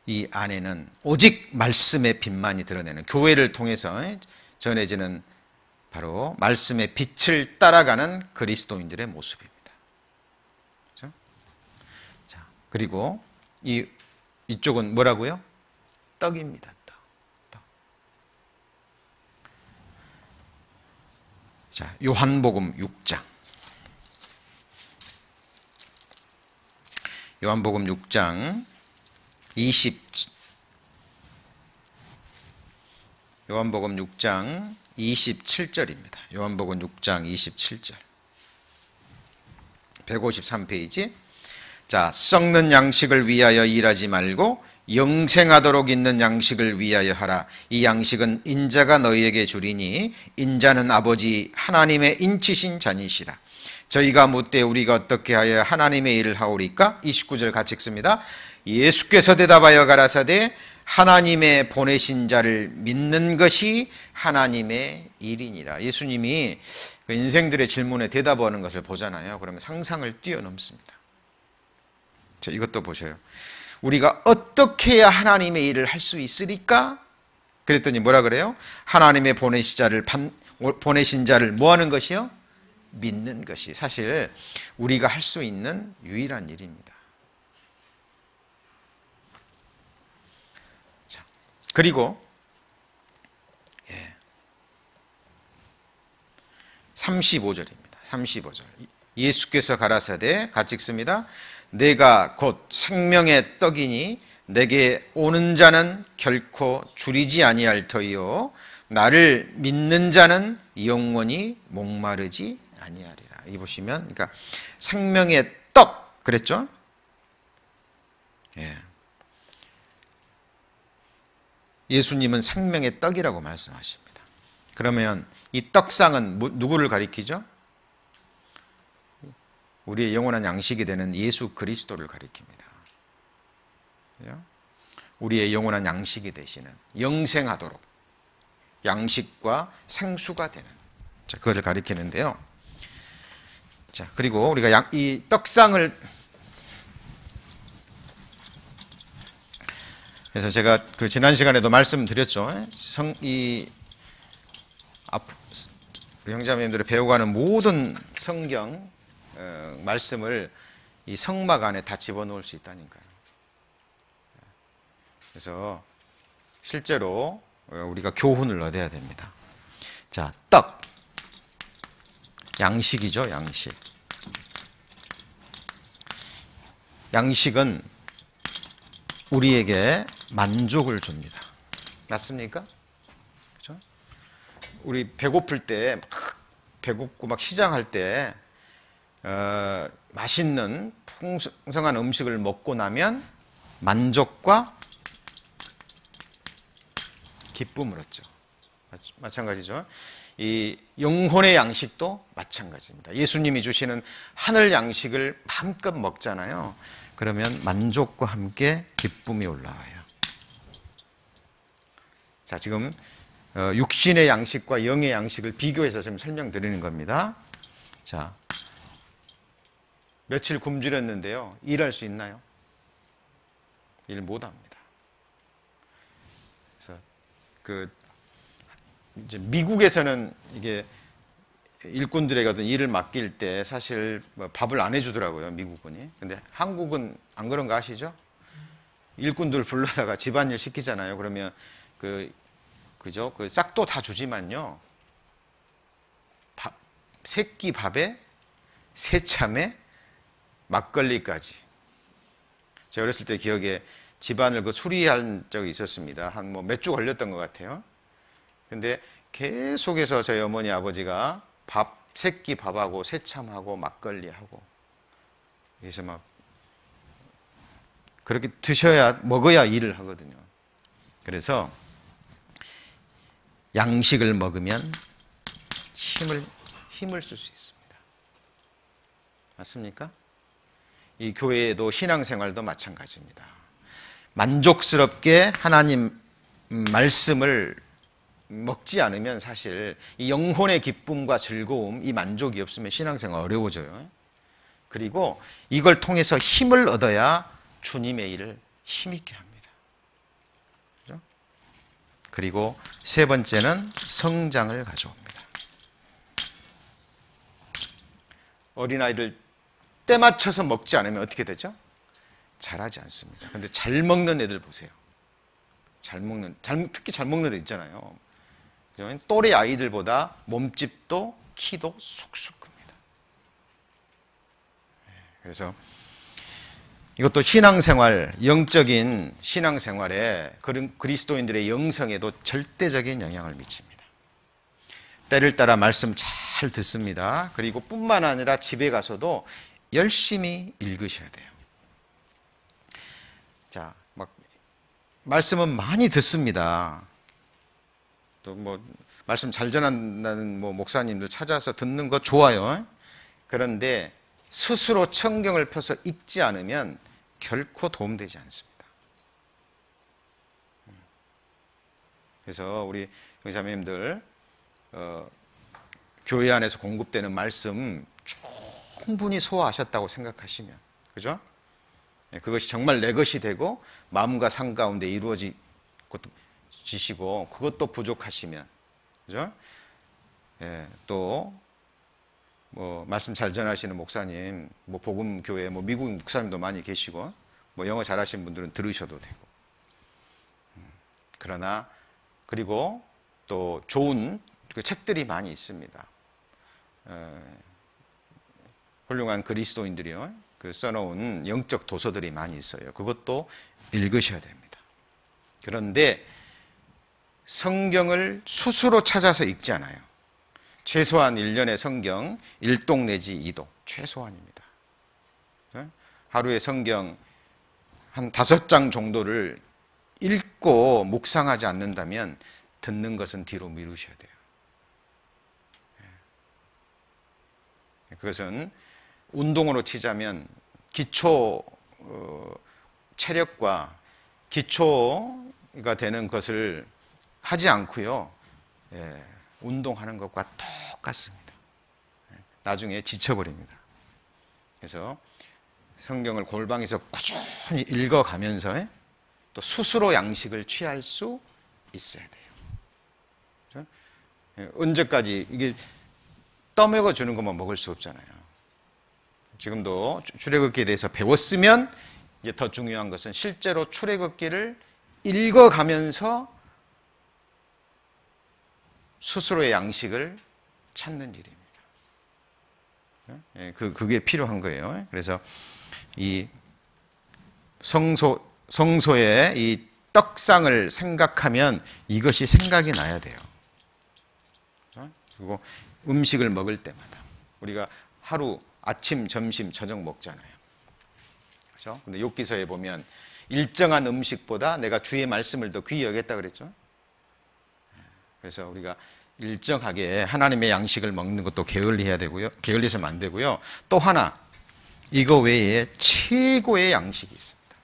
이 안에는 오직 말씀의 빛만이 드러내는, 교회를 통해서 전해지는 바로 말씀의 빛을 따라가는 그리스도인들의 모습입니다. 그렇죠? 자, 그리고 이쪽은 뭐라고요? 떡입니다. 떡. 자, 요한복음 6장. 요한복음 6장 27절입니다. 요한복음 6장 27절. 153페이지. 자, 썩는 양식을 위하여 일하지 말고 영생하도록 있는 양식을 위하여 하라. 이 양식은 인자가 너희에게 주리니 인자는 아버지 하나님의 인치신 자니시라. 저희가 묻되 우리가 어떻게 하여 하나님의 일을 하오리까? 29절 같이 읽습니다. 예수께서 대답하여 가라사대 하나님의 보내신 자를 믿는 것이 하나님의 일이니라. 예수님이 그 인생들의 질문에 대답하는 것을 보잖아요. 그러면 상상을 뛰어넘습니다. 자, 이것도 보셔요. 우리가 어떻게 해야 하나님의 일을 할 수 있으리까? 그랬더니 뭐라 그래요? 하나님의 보내신 자를 뭐 하는 것이요? 믿는 것이 사실 우리가 할 수 있는 유일한 일입니다. 자, 그리고 35절입니다. 35절. 예수께서 가라사대 같이 읽습니다. 내가 곧 생명의 떡이니 내게 오는 자는 결코 줄이지 아니할 터이요 나를 믿는 자는 영원히 목마르지 아니하리라. 이 보시면 그러니까 생명의 떡 그랬죠? 예. 예수님은 생명의 떡이라고 말씀하십니다. 그러면 이 떡상은 누구를 가리키죠? 우리의 영원한 양식이 되는 예수 그리스도를 가리킵니다. 우리의 영원한 양식이 되시는 영생하도록 양식과 생수가 되는 자, 그것을 가리키는데요. 자, 그리고 우리가 이 떡상을 그래서 제가 그 지난 시간에도 말씀드렸죠. 우리 형제자매님들이 배워가는 모든 성경 말씀을 이 성막 안에 다 집어넣을 수 있다니까요. 그래서 실제로 우리가 교훈을 얻어야 됩니다. 자, 떡. 양식이죠, 양식. 양식은 우리에게 만족을 줍니다. 맞습니까? 그렇죠? 우리 배고플 때, 배고프고 막 시장할 때, 맛있는 풍성한 음식을 먹고 나면 만족과 기쁨을 얻죠. 마찬가지죠. 이 영혼의 양식도 마찬가지입니다. 예수님이 주시는 하늘 양식을 마음껏 먹잖아요. 그러면 만족과 함께 기쁨이 올라와요. 자, 지금 육신의 양식과 영의 양식을 비교해서 좀 설명드리는 겁니다. 자, 며칠 굶주렸는데요. 일할 수 있나요? 일 못합니다. 그래서 이제 미국에서는 이게 일꾼들에게 어떤 일을 맡길 때 사실 밥을 안 해주더라고요, 미국군이. 근데 한국은 안 그런 거 아시죠? 일꾼들 불러다가 집안일 시키잖아요. 그러면 그죠? 그 싹도 다 주지만요. 새끼 밥에 새참에 막걸리까지. 제가 어렸을 때 기억에 집안을 수리한 적이 있었습니다. 한 몇 주 걸렸던 것 같아요. 근데 계속해서 저희 어머니 아버지가 새끼 밥하고 새참하고 막걸리하고 그래서 막 그렇게 먹어야 일을 하거든요. 그래서 양식을 먹으면 힘을 쓸 수 있습니다. 맞습니까? 이 교회에도 신앙생활도 마찬가지입니다. 만족스럽게 하나님 말씀을 먹지 않으면 사실 이 영혼의 기쁨과 즐거움, 이 만족이 없으면 신앙생활 어려워져요. 그리고 이걸 통해서 힘을 얻어야 주님의 일을 힘있게 합니다. 그렇죠? 그리고 세 번째는 성장을 가져옵니다. 어린아이들 때 맞춰서 먹지 않으면 어떻게 되죠? 잘하지 않습니다. 근데 잘 먹는 애들 보세요. 특히 잘 먹는 애 있잖아요. 또래 아이들보다 몸집도 키도 쑥쑥 큽니다. 그래서 이것도 신앙생활, 영적인 신앙생활에 그리스도인들의 영성에도 절대적인 영향을 미칩니다. 때를 따라 말씀 잘 듣습니다. 그리고 뿐만 아니라 집에 가서도 열심히 읽으셔야 돼요. 자, 말씀은 많이 듣습니다. 또 말씀 잘 전한다는 목사님들 찾아서 듣는 거 좋아요. 그런데 스스로 성경을 펴서 읽지 않으면 결코 도움되지 않습니다. 그래서 우리 형제자매님들 교회 안에서 공급되는 말씀 충분히 소화하셨다고 생각하시면, 그죠? 그것이 정말 내 것이 되고 마음과 삶 가운데 이루어지시고 그것도 부족하시면, 그죠? 또 뭐 말씀 잘 전하시는 목사님, 뭐 복음 교회, 뭐 미국 목사님도 많이 계시고, 뭐 영어 잘하시는 분들은 들으셔도 되고. 그러나 그리고 또 좋은 그 책들이 많이 있습니다. 훌륭한 그리스도인들이요, 그 써놓은 영적 도서들이 많이 있어요. 그것도 읽으셔야 됩니다. 그런데 성경을 스스로 찾아서 읽지 않아요. 최소한 1년에 성경 1독 내지 2독 최소한입니다. 하루에 성경 한 5장 정도를 읽고 묵상하지 않는다면 듣는 것은 뒤로 미루셔야 돼요. 그것은 운동으로 치자면 기초 체력과 기초가 되는 것을 하지 않고요, 운동하는 것과 똑같습니다. 나중에 지쳐버립니다. 그래서 성경을 골방에서 꾸준히 읽어가면서 또 스스로 양식을 취할 수 있어야 돼요. 언제까지 이게 떠먹여 주는 것만 먹을 수 없잖아요. 지금도 출애굽기에 대해서 배웠으면 이제 더 중요한 것은 실제로 출애굽기를 읽어가면서 스스로의 양식을 찾는 일입니다. 그게 필요한 거예요. 그래서 이 성소의 이 떡상을 생각하면 이것이 생각이 나야 돼요. 그리고 음식을 먹을 때마다 우리가 하루 아침, 점심, 저녁 먹잖아요. 그렇죠? 근데 욥기서에 보면 일정한 음식보다 내가 주의 말씀을 더 귀히 여겼다 그랬죠. 그래서 우리가 일정하게 하나님의 양식을 먹는 것도 게을리해야 되고요. 게을리해서는 안 되고요. 또 하나, 이거 외에 최고의 양식이 있습니다.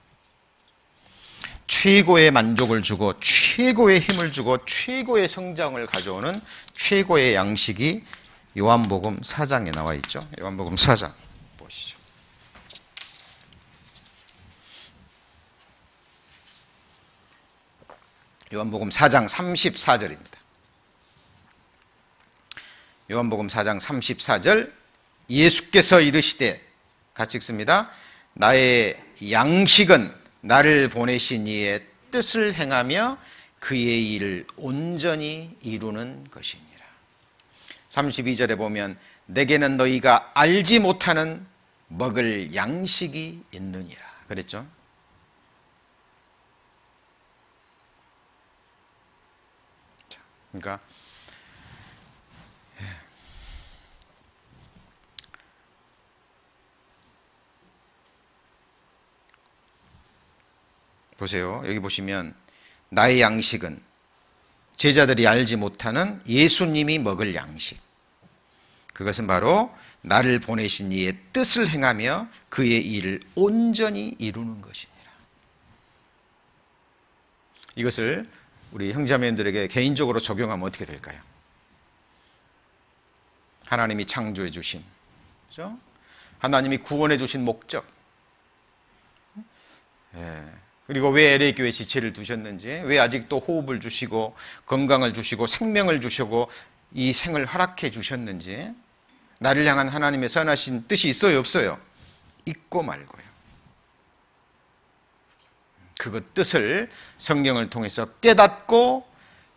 최고의 만족을 주고 최고의 힘을 주고 최고의 성장을 가져오는 최고의 양식이 요한복음 4장에 나와 있죠. 요한복음 4장 보시죠. 요한복음 4장 34절입니다. 요한복음 4장 34절, 예수께서 이르시되, 같이 읽습니다. 나의 양식은 나를 보내신 이의 뜻을 행하며 그의 일을 온전히 이루는 것이니라. 32절에 보면 내게는 너희가 알지 못하는 먹을 양식이 있느니라 그랬죠. 그러니까 보세요. 여기 보시면 나의 양식은 제자들이 알지 못하는 예수님이 먹을 양식, 그것은 바로 나를 보내신 이의 뜻을 행하며 그의 일을 온전히 이루는 것이니라. 이것을 우리 형제자매들에게 개인적으로 적용하면 어떻게 될까요? 하나님이 창조해 주신, 그렇죠? 하나님이 구원해 주신 목적, 그리고 왜 LA 교회 지체를 두셨는지, 왜 아직도 호흡을 주시고 건강을 주시고 생명을 주시고 이 생을 허락해 주셨는지, 나를 향한 하나님의 선하신 뜻이 있어요, 없어요? 있고 말고요. 그 뜻을 성경을 통해서 깨닫고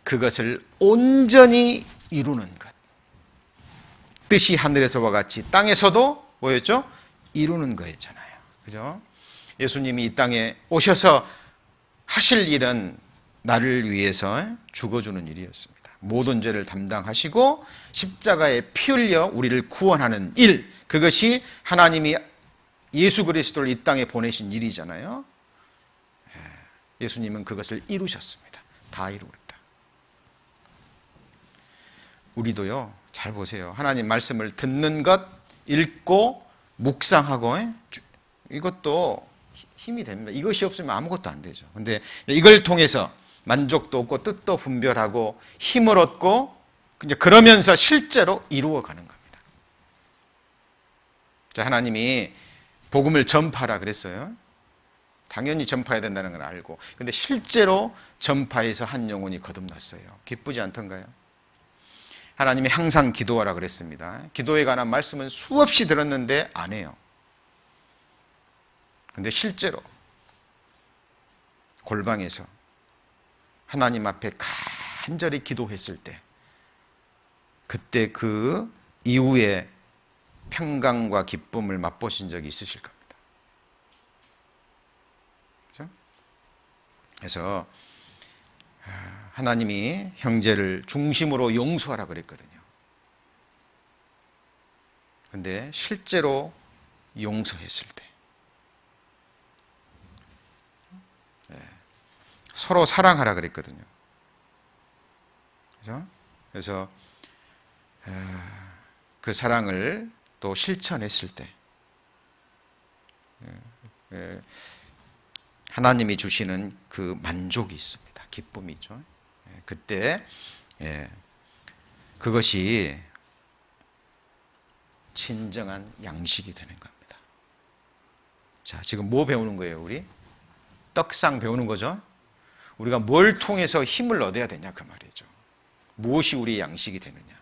그것을 온전히 이루는 것. 뜻이 하늘에서와 같이 땅에서도 뭐였죠? 이루는 거였잖아요. 그죠? 예수님이 이 땅에 오셔서 하실 일은 나를 위해서 죽어주는 일이었습니다. 모든 죄를 담당하시고 십자가에 피 흘려 우리를 구원하는 일, 그것이 하나님이 예수 그리스도를 이 땅에 보내신 일이잖아요. 예수님은 그것을 이루셨습니다. 다 이루었다. 우리도요, 잘 보세요. 하나님 말씀을 듣는 것, 읽고 묵상하고, 이것도 힘이 됩니다. 이것이 없으면 아무것도 안 되죠. 근데 이걸 통해서 만족도 얻고 뜻도 분별하고 힘을 얻고 이제 그러면서 실제로 이루어가는 겁니다. 자, 하나님이 복음을 전파하라 그랬어요. 당연히 전파해야 된다는 걸 알고, 근데 실제로 전파해서 한 영혼이 거듭났어요. 기쁘지 않던가요? 하나님이 항상 기도하라 그랬습니다. 기도에 관한 말씀은 수없이 들었는데 안 해요. 근데 실제로 골방에서 하나님 앞에 간절히 기도했을 때, 그때 그 이후에 평강과 기쁨을 맛보신 적이 있으실 겁니다. 그렇죠? 그래서 하나님이 형제를 중심으로 용서하라 그랬거든요. 그런데 실제로 용서했을 때 서로 사랑하라 그랬거든요. 그렇죠? 그래서 그 사랑을 또 실천했을 때 하나님이 주시는 그 만족이 있습니다. 기쁨이 있죠. 그때 그것이 진정한 양식이 되는 겁니다. 자, 지금 뭐 배우는 거예요, 우리? 떡상 배우는 거죠. 우리가 뭘 통해서 힘을 얻어야 되냐 그 말이죠. 무엇이 우리의 양식이 되느냐.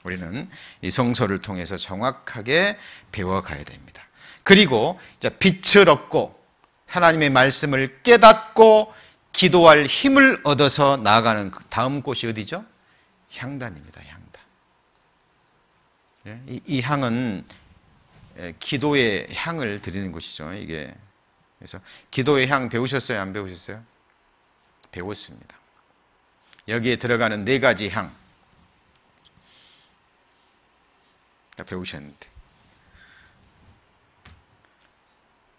우리는 이 성서를 통해서 정확하게 배워가야 됩니다. 그리고 이제 빛을 얻고 하나님의 말씀을 깨닫고 기도할 힘을 얻어서 나아가는 그 다음 곳이 어디죠? 향단입니다. 향단. 이 향은 기도의 향을 드리는 곳이죠. 이게 그래서 기도의 향 배우셨어요? 안 배우셨어요? 배웠습니다. 여기에 들어가는 4가지 향 다 배우셨는데,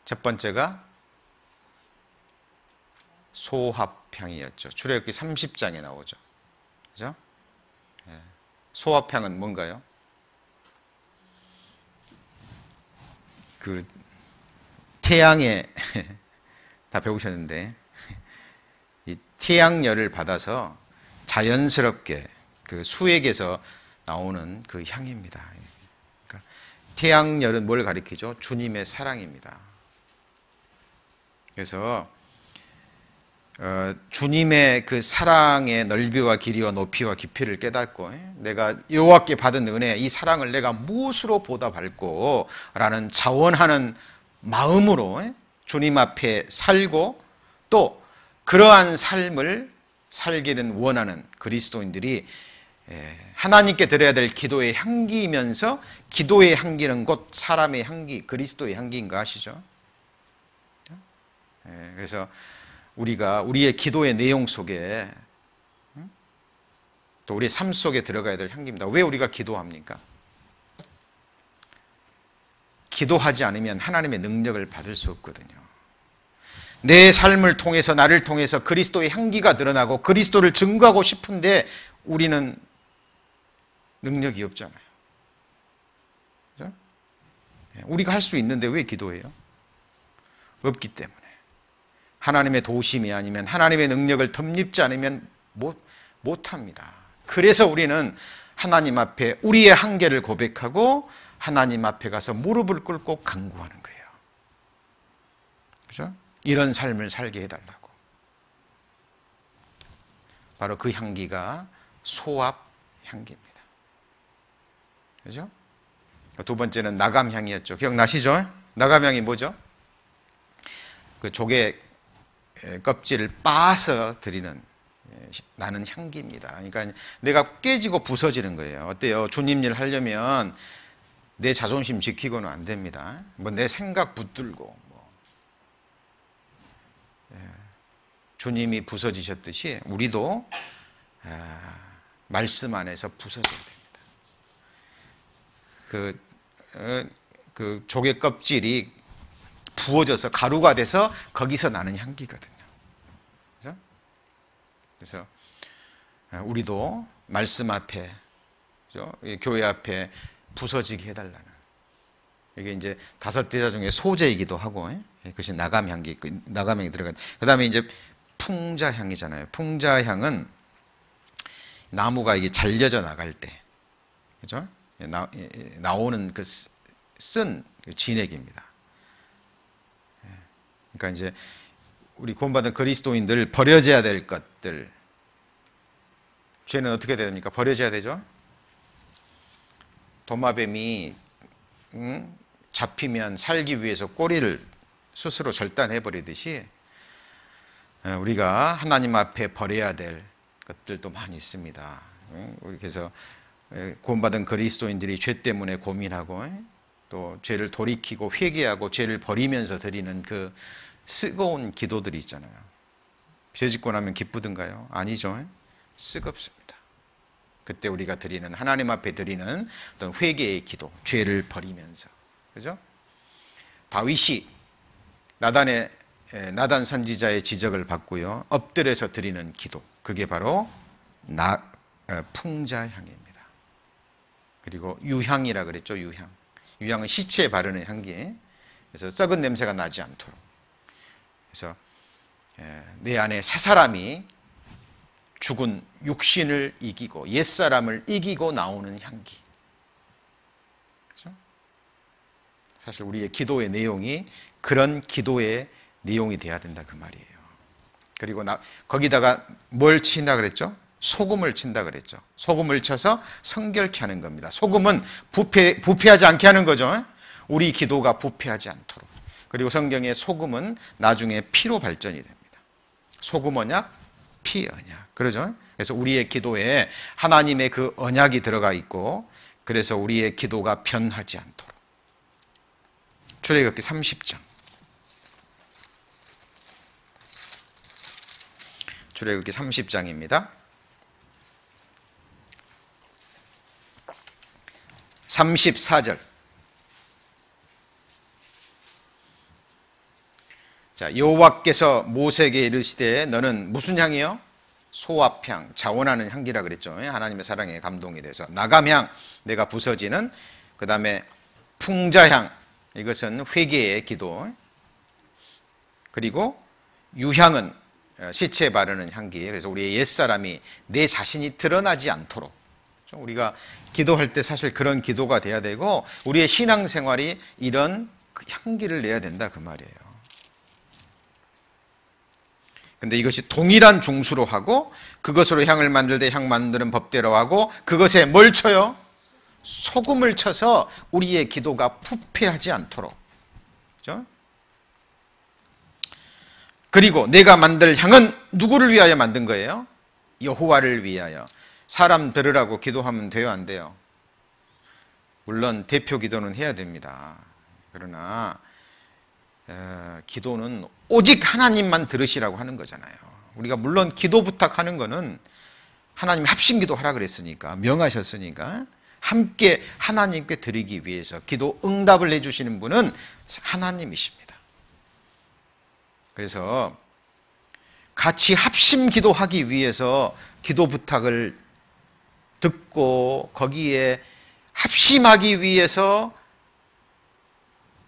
첫 번째가 소합향이었죠. 출애굽기 30장에 나오죠. 그죠? 소합향은 뭔가요? 그 태양에 다 배우셨는데, 이 태양열을 받아서 자연스럽게 그 수액에서 나오는 그 향입니다. 그러니까 태양열은 뭘 가리키죠? 주님의 사랑입니다. 그래서 주님의 그 사랑의 넓이와 길이와 높이와 깊이를 깨닫고 내가 여호와께 받은 은혜, 이 사랑을 내가 무엇으로 보답할꼬 라는 자원하는 마음으로 주님 앞에 살고, 또 그러한 삶을 살기를 원하는 그리스도인들이 하나님께 드려야 될 기도의 향기이면서, 기도의 향기는 곧 사람의 향기, 그리스도의 향기인 거 아시죠? 그래서 우리가 우리의 기도의 내용 속에 또 우리의 삶 속에 들어가야 될 향기입니다. 왜 우리가 기도합니까? 기도하지 않으면 하나님의 능력을 받을 수 없거든요. 내 삶을 통해서, 나를 통해서 그리스도의 향기가 드러나고 그리스도를 증거하고 싶은데 우리는 능력이 없잖아요. 그렇죠? 우리가 할 수 있는데 왜 기도해요? 없기 때문에. 하나님의 도우심이 아니면, 하나님의 능력을 덧입지 않으면 못합니다. 그래서 우리는 하나님 앞에 우리의 한계를 고백하고 하나님 앞에 가서 무릎을 꿇고 간구하는 거예요. 그렇죠? 이런 삶을 살게 해달라고. 바로 그 향기가 소합 향기입니다. 그렇죠? 두 번째는 나감향이었죠. 기억나시죠? 나감향이 뭐죠? 그 조개 껍질을 빻아서 드리는, 나는 향기입니다. 그러니까 내가 깨지고 부서지는 거예요. 어때요? 주님 일 하려면 내 자존심 지키고는 안 됩니다. 뭐 내 생각 붙들고 주님이 부서지셨듯이 우리도 말씀 안에서 부서져야 됩니다. 그 조개 껍질이 부어져서 가루가 돼서 거기서 나는 향기거든요. 그렇죠? 그래서 우리도 말씀 앞에, 그렇죠? 교회 앞에 부서지게 해달라는, 이게 이제 5대자 중에 소재이기도 하고, 그것이 나감향기, 나감향이 들어간. 그 다음에 이제 풍자향이잖아요. 풍자향은 나무가 이게 잘려져 나갈 때, 그죠? 나오는 그 쓴 진액입니다. 그러니까 이제 우리 구원받은 그리스도인들 버려져야 될 것들, 죄는 어떻게 됩니까? 버려져야 되죠. 도마뱀이 잡히면 살기 위해서 꼬리를 스스로 절단해 버리듯이 우리가 하나님 앞에 버려야 될 것들도 많이 있습니다. 그래서 구원받은 그리스도인들이 죄 때문에 고민하고 또 죄를 돌이키고 회개하고 죄를 버리면서 드리는 그 쓰거운 기도들이 있잖아요. 죄 짓고 나면 기쁘든가요? 아니죠. 쓰겁습니다. 그때 우리가 드리는, 하나님 앞에 드리는 어떤 회개의 기도, 죄를 버리면서, 그죠? 다윗이 나단 선지자의 지적을 받고요, 엎드려서 드리는 기도, 그게 바로 풍자향입니다. 그리고 유향이라 그랬죠. 유향은 시체에 바르는 향기. 그래서 썩은 냄새가 나지 않도록. 그래서 내 안에 새 사람이 죽은 육신을 이기고 옛사람을 이기고 나오는 향기. 그렇죠? 사실 우리의 기도의 내용이 그런 기도의 내용이 돼야 된다 그 말이에요. 그리고 거기다가 뭘 친다 그랬죠? 소금을 친다 그랬죠. 소금을 쳐서 성결케 하는 겁니다. 소금은 부패하지 않게 하는 거죠. 우리 기도가 부패하지 않도록. 그리고 성경의 소금은 나중에 피로 발전이 됩니다. 소금 언약, 피 언약. 그러죠? 그래서 우리의 기도에 하나님의 그 언약이 들어가 있고, 그래서 우리의 기도가 변하지 않도록. 출애굽기 30장. 출애굽기 30장입니다. 34절. 자, 여호와께서 모세에게 이르시되 너는 무슨 향이요? 소압향, 자원하는 향기라 그랬죠. 하나님의 사랑에 감동이 돼서. 나감향, 내가 부서지는. 그 다음에 풍자향, 이것은 회개의 기도. 그리고 유향은 시체에 바르는 향기. 그래서 우리의 옛사람이 내 자신이 드러나지 않도록. 우리가 기도할 때 사실 그런 기도가 돼야 되고, 우리의 신앙생활이 이런 향기를 내야 된다 그 말이에요. 근데 이것이 동일한 중수로 하고, 그것으로 향을 만들 때 향 만드는 법대로 하고, 그것에 뭘 쳐요? 소금을 쳐서 우리의 기도가 부패하지 않도록. 그죠? 그리고 내가 만들 향은 누구를 위하여 만든 거예요? 여호와를 위하여. 사람 들으라고 기도하면 돼요, 안 돼요? 물론 대표 기도는 해야 됩니다. 그러나 기도는 오직 하나님만 들으시라고 하는 거잖아요. 우리가 물론 기도 부탁하는 거는 하나님 합심기도 하라 그랬으니까, 명하셨으니까 함께 하나님께 드리기 위해서 기도 응답을 해주시는 분은 하나님이십니다. 그래서 같이 합심 기도하기 위해서 기도 부탁을 듣고 거기에 합심하기 위해서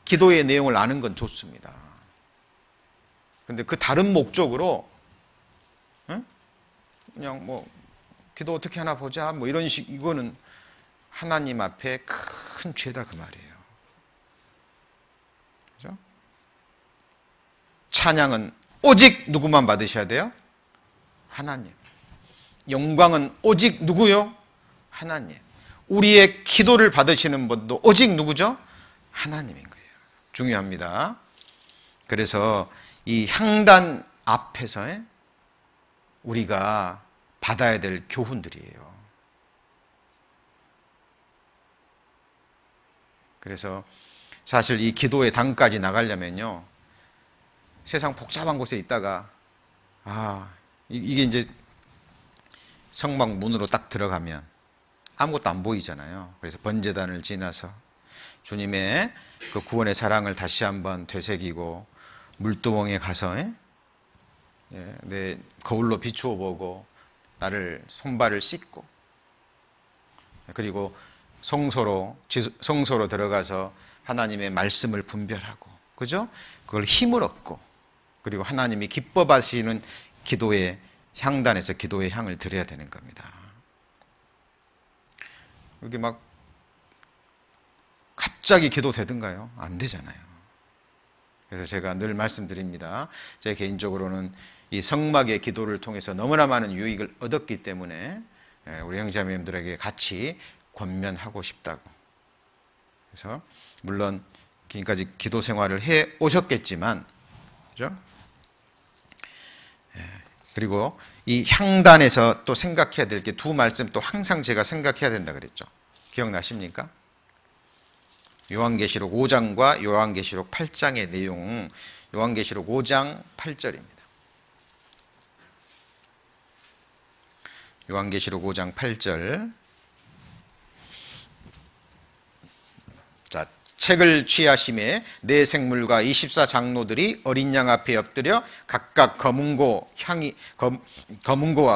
기도의 내용을 아는 건 좋습니다. 그런데 그 다른 목적으로 그냥 뭐 기도 어떻게 하나 보자 뭐 이런 식, 이거는 하나님 앞에 큰 죄다 그 말이에요. 그죠? 찬양은 오직 누구만 받으셔야 돼요? 하나님. 영광은 오직 누구요? 하나님. 우리의 기도를 받으시는 분도 오직 누구죠? 하나님인 거예요. 중요합니다. 그래서 이 향단 앞에서 우리가 받아야 될 교훈들이에요. 그래서 사실 이 기도의 단까지 나가려면요, 세상 복잡한 곳에 있다가 이게 이제 성막 문으로 딱 들어가면 아무것도 안 보이잖아요. 그래서 번제단을 지나서 주님의 그 구원의 사랑을 다시 한번 되새기고, 물두멍에 가서 내 거울로 비추어 보고 나를 손발을 씻고, 그리고 성소로 들어가서 하나님의 말씀을 분별하고, 그죠? 그걸 힘을 얻고, 그리고 하나님이 기뻐하시는 기도의 향단에서 기도의 향을 드려야 되는 겁니다. 이게 막 갑자기 기도되든가요? 안 되잖아요. 그래서 제가 늘 말씀드립니다. 제 개인적으로는 이 성막의 기도를 통해서 너무나 많은 유익을 얻었기 때문에 우리 형제자매님들에게 같이 권면하고 싶다고. 그래서 물론 지금까지 기도 생활을 해 오셨겠지만, 그죠? 그리고 이 향단에서 또 생각해야 될 게 두 말씀 또 항상 제가 생각해야 된다 그랬죠. 기억나십니까? 요한계시록 5장과 요한계시록 8장의 내용, 요한계시록 5장 8절입니다. 요한계시록 5장 8절. 자, 책을 취하심에 네 생물과 24장로들이 어린 양 앞에 엎드려 각각 검은고와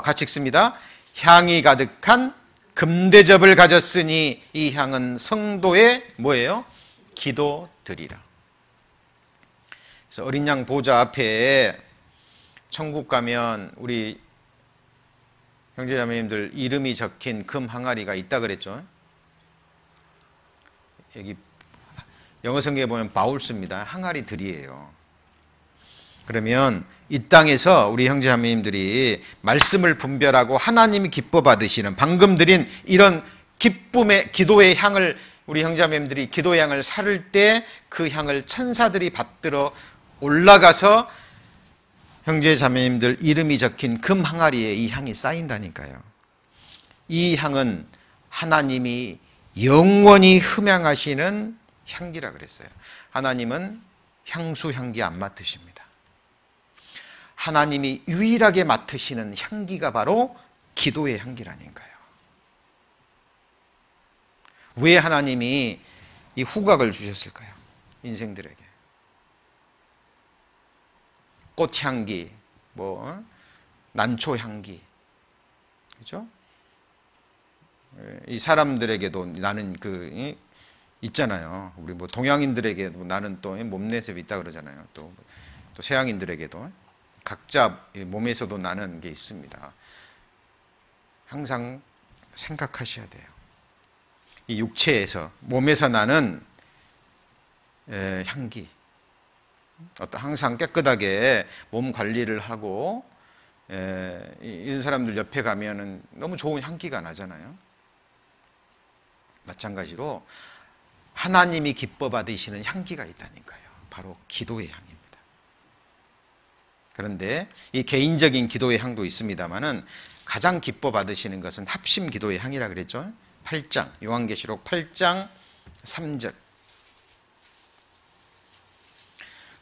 같이 읽습니다. 향이 가득한 금대접을 가졌으니 이 향은 성도의 뭐예요? 기도드리라. 그래서 어린 양 보좌 앞에 천국 가면 우리 형제자매님들 이름이 적힌 금 항아리가 있다 그랬죠. 여기 영어 성경에 보면 바울스입니다. 항아리들이에요. 그러면 이 땅에서 우리 형제자매님들이 말씀을 분별하고 하나님이 기뻐 받으시는 방금 드린 이런 기쁨의 기도의 향을 우리 형제자매님들이 기도의 향을 사를 때 그 향을 천사들이 받들어 올라가서 형제자매님들 이름이 적힌 금 항아리에 이 향이 쌓인다니까요. 이 향은 하나님이 영원히 흠향하시는 향기라 그랬어요. 하나님은 향수 향기 안 맡으십니다. 하나님이 유일하게 맡으시는 향기가 바로 기도의 향기라니까요. 왜 하나님이 이 후각을 주셨을까요? 인생들에게. 꽃향기, 난초향기. 그죠? 이 사람들에게도 나는 있잖아요. 우리 동양인들에게도 나는 또 몸내색이 있다 그러잖아요. 또 서양인들에게도 각자 몸에서도 나는 게 있습니다. 항상 생각하셔야 돼요. 이 육체에서 몸에서 나는 향기, 항상 깨끗하게 몸 관리를 하고 이런 사람들 옆에 가면은 너무 좋은 향기가 나잖아요. 마찬가지로 하나님이 기뻐 받으시는 향기가 있다니까요. 바로 기도의 향입니다. 그런데 이 개인적인 기도의 향도 있습니다만은 가장 기뻐 받으시는 것은 합심 기도의 향이라 그랬죠. 8장, 요한계시록 8장 3절.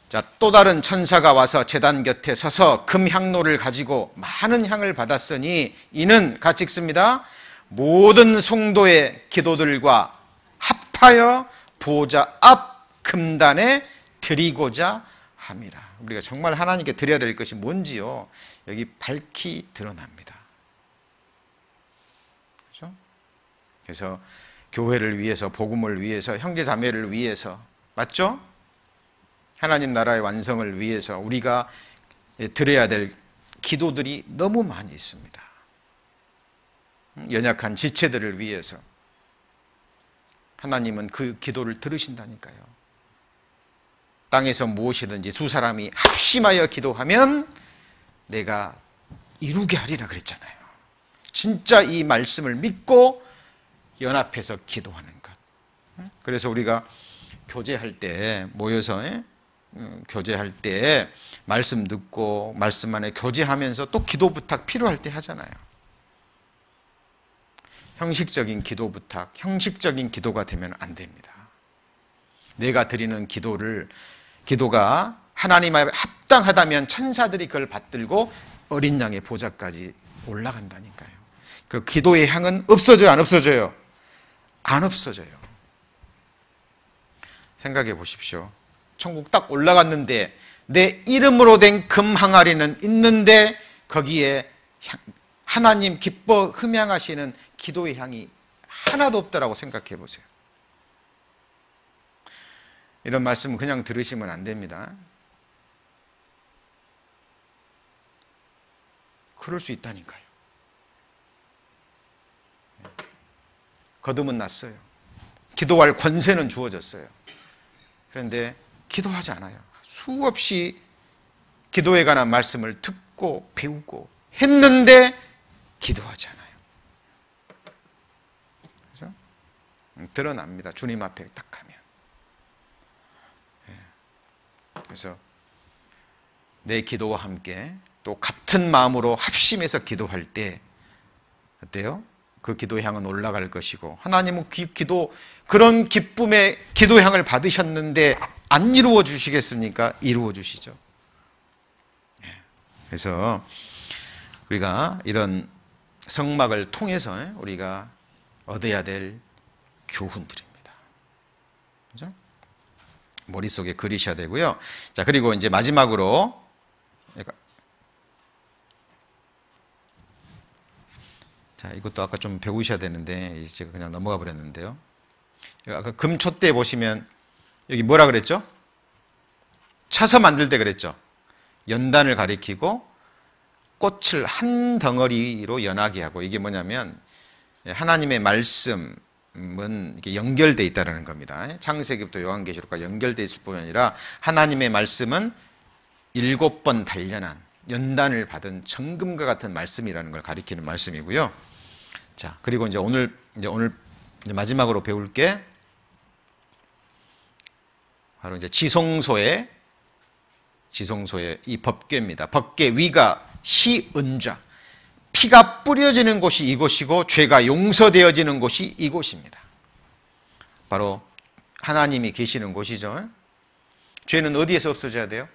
자, 또 다른 천사가 와서 제단 곁에 서서 금향로를 가지고 많은 향을 받았으니 이는 같이 읽습니다. 모든 성도의 기도들과 합하여 보좌 앞 금단에 드리고자 함이라. 우리가 정말 하나님께 드려야 될 것이 뭔지요, 여기 밝히 드러납니다. 그렇죠? 그래서 교회를 위해서, 복음을 위해서, 형제자매를 위해서, 맞죠? 하나님 나라의 완성을 위해서 우리가 드려야 될 기도들이 너무 많이 있습니다. 연약한 지체들을 위해서 하나님은 그 기도를 들으신다니까요. 땅에서 무엇이든지 두 사람이 합심하여 기도하면 내가 이루게 하리라 그랬잖아요. 진짜 이 말씀을 믿고 연합해서 기도하는 것. 그래서 우리가 교제할 때 모여서 교제할 때 말씀 듣고 말씀 안에 교제하면서 또 기도 부탁 필요할 때 하잖아요. 형식적인 기도 부탁, 형식적인 기도가 되면 안 됩니다. 내가 드리는 기도가 하나님 앞에 합당하다면 천사들이 그걸 받들고 어린 양의 보좌까지 올라간다니까요. 그 기도의 향은 없어져요, 안 없어져요? 안 없어져요. 생각해 보십시오. 천국 딱 올라갔는데 내 이름으로 된 금 항아리는 있는데 거기에 하나님 기뻐 흠향하시는 기도의 향이 하나도 없다라고 생각해 보세요. 이런 말씀은 그냥 들으시면 안 됩니다. 그럴 수 있다니까요. 거듭은 났어요. 기도할 권세는 주어졌어요. 그런데 기도하지 않아요. 수없이 기도에 관한 말씀을 듣고 배우고 했는데 기도하지 않아요. 그렇죠? 드러납니다. 주님 앞에 딱 가면. 그래서 내 기도와 함께 또 같은 마음으로 합심해서 기도할 때 어때요? 그 기도 향은 올라갈 것이고, 하나님은 그런 기쁨의 기도 향을 받으셨는데 안 이루어 주시겠습니까? 이루어 주시죠. 그래서 우리가 이런 성막을 통해서 우리가 얻어야 될 교훈들입니다. 그렇죠? 머릿속에 그리셔야 되고요. 자, 그리고 이제 마지막으로 자, 이것도 아까 좀 배우셔야 되는데 제가 그냥 넘어가 버렸는데요. 아까 금촛대 보시면 여기 뭐라 그랬죠? 쳐서 만들 때 그랬죠. 연단을 가리키고 꽃을 한 덩어리로 연하게 하고, 이게 뭐냐면 하나님의 말씀은 이렇게 연결되어 있다는 겁니다. 창세기부터 요한계시록까지 연결되어 있을 뿐 아니라 하나님의 말씀은 7번 단련한 연단을 받은 정금과 같은 말씀이라는 걸 가리키는 말씀이고요. 자, 그리고 이제 오늘 마지막으로 배울 게 바로 이제 지성소의 이 법궤입니다. 법궤 위가 시은좌, 피가 뿌려지는 곳이 이곳이고 죄가 용서되어지는 곳이 이곳입니다. 바로 하나님이 계시는 곳이죠. 죄는 어디에서 없어져야 돼요?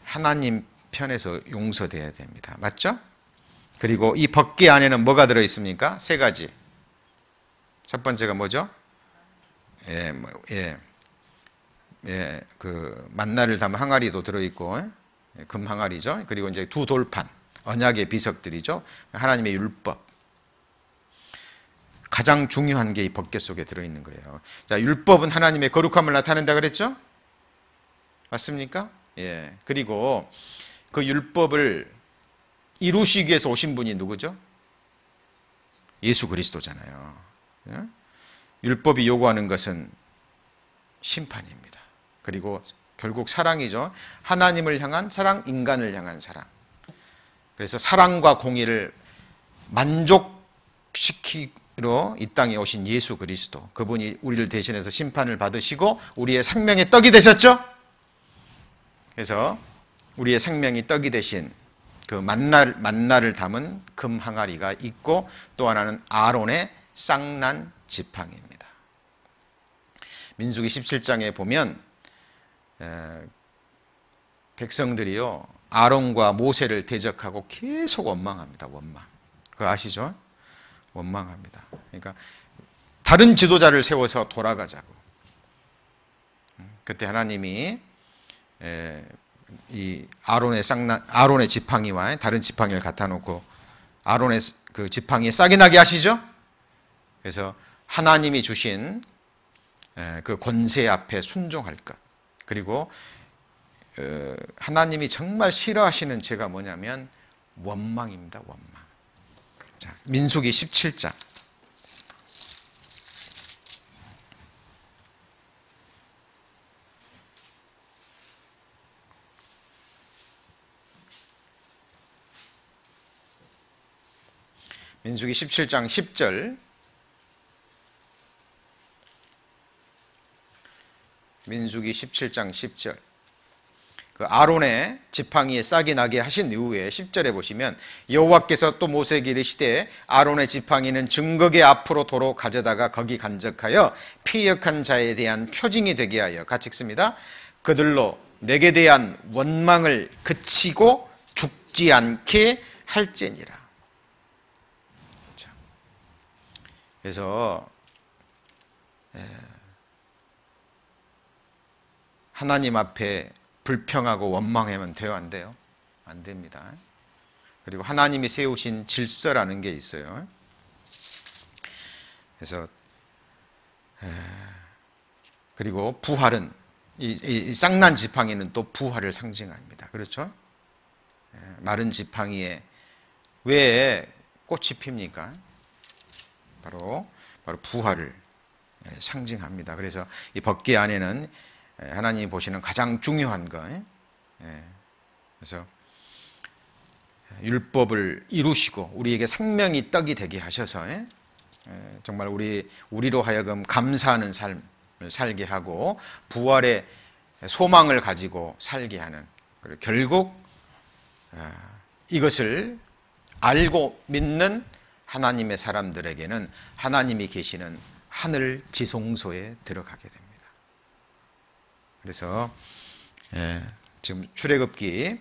하나님 편에서 용서되어야 됩니다. 맞죠? 그리고 이 법궤 안에는 뭐가 들어있습니까? 3가지. 첫 번째가 뭐죠? 그 만나를 담은 항아리도 들어있고, 금 항아리죠. 그리고 이제 2 돌판, 언약의 비석들이죠. 하나님의 율법. 가장 중요한 게 이 법궤 속에 들어있는 거예요. 자, 율법은 하나님의 거룩함을 나타낸다 그랬죠? 맞습니까? 예. 그리고 그 율법을 이루시기 위해서 오신 분이 누구죠? 예수 그리스도잖아요. 예? 율법이 요구하는 것은 심판입니다. 그리고 결국 사랑이죠. 하나님을 향한 사랑, 인간을 향한 사랑. 그래서 사랑과 공의를 만족시키러 이 땅에 오신 예수 그리스도, 그분이 우리를 대신해서 심판을 받으시고 우리의 생명의 떡이 되셨죠? 그래서 우리의 생명이 떡이 되신 그 만나를 담은 금 항아리가 있고, 또 하나는 아론의 쌍난 지팡이입니다. 민수기 17장에 보면 백성들이요, 아론과 모세를 대적하고 계속 원망합니다. 원망. 그거 아시죠? 원망합니다. 그러니까 다른 지도자를 세워서 돌아가자고. 그때 하나님이 이 아론의 지팡이와 다른 지팡이를 갖다 놓고 아론의 그 지팡이에 싹이 나게 하시죠. 그래서 하나님이 주신 그 권세 앞에 순종할 것. 그리고 하나님이 정말 싫어하시는 죄가 뭐냐면 원망입니다. 원망. 자, 민수기 17장. 민수기 17장 10절. 민수기 17장 10절. 그 아론의 지팡이에 싹이 나게 하신 이후에 10절에 보시면 여호와께서 또 모세에게 이르시되 아론의 지팡이는 증거궤 앞으로 도로 가져다가 거기 간적하여 피역한 자에 대한 표징이 되게 하여, 같이 읽습니다. 그들로 내게 대한 원망을 그치고 죽지 않게 할지니라. 그래서 하나님 앞에 불평하고 원망하면 돼요, 안 돼요? 안 됩니다. 그리고 하나님이 세우신 질서라는 게 있어요. 그래서 그리고 부활은 이 쌍난 지팡이는 또 부활을 상징합니다. 그렇죠? 마른 지팡이에 왜 꽃이 핍니까? 바로 부활을 상징합니다. 그래서 이 법궤 안에는 하나님이 보시는 가장 중요한 것, 그래서 율법을 이루시고 우리에게 생명이 떡이 되게 하셔서 정말 우리로 하여금 감사하는 삶을 살게 하고 부활의 소망을 가지고 살게 하는, 그리고 결국 이것을 알고 믿는 하나님의 사람들에게는 하나님이 계시는 하늘 지성소에 들어가게 됩니다. 그래서 지금 출애굽기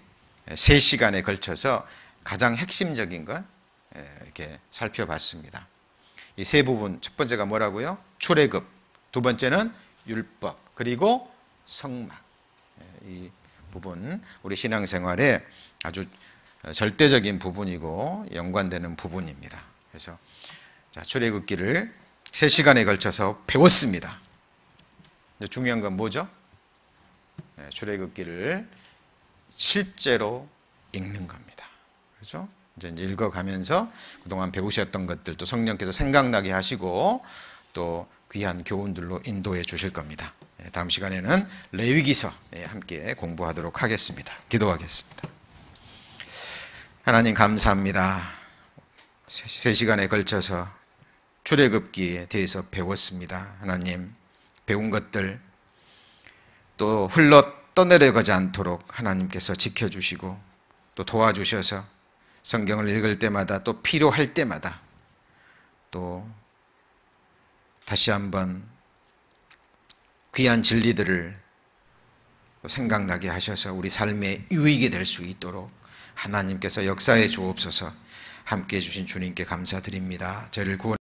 3시간에 걸쳐서 가장 핵심적인 것 이렇게 살펴봤습니다. 이 세 부분, 첫 번째가 뭐라고요? 출애굽, 두 번째는 율법, 그리고 성막. 이 부분 우리 신앙생활에 아주 절대적인 부분이고 연관되는 부분입니다. 그래서 출애굽기를 3시간에 걸쳐서 배웠습니다. 중요한 건 뭐죠? 출애굽기를 실제로 읽는 겁니다. 그렇죠? 이제 읽어가면서 그동안 배우셨던 것들도 성령께서 생각나게 하시고 또 귀한 교훈들로 인도해 주실 겁니다. 다음 시간에는 레위기서 함께 공부하도록 하겠습니다. 기도하겠습니다. 하나님 감사합니다. 3시간에 걸쳐서 출애굽기에 대해서 배웠습니다. 하나님, 배운 것들 또 흘러 떠내려가지 않도록 하나님께서 지켜주시고 또 도와주셔서 성경을 읽을 때마다 또 필요할 때마다 또 다시 한번 귀한 진리들을 생각나게 하셔서 우리 삶에 유익이 될 수 있도록 하나님께서 역사해 주옵소서. 함께해 주신 주님께 감사드립니다. 저를 구원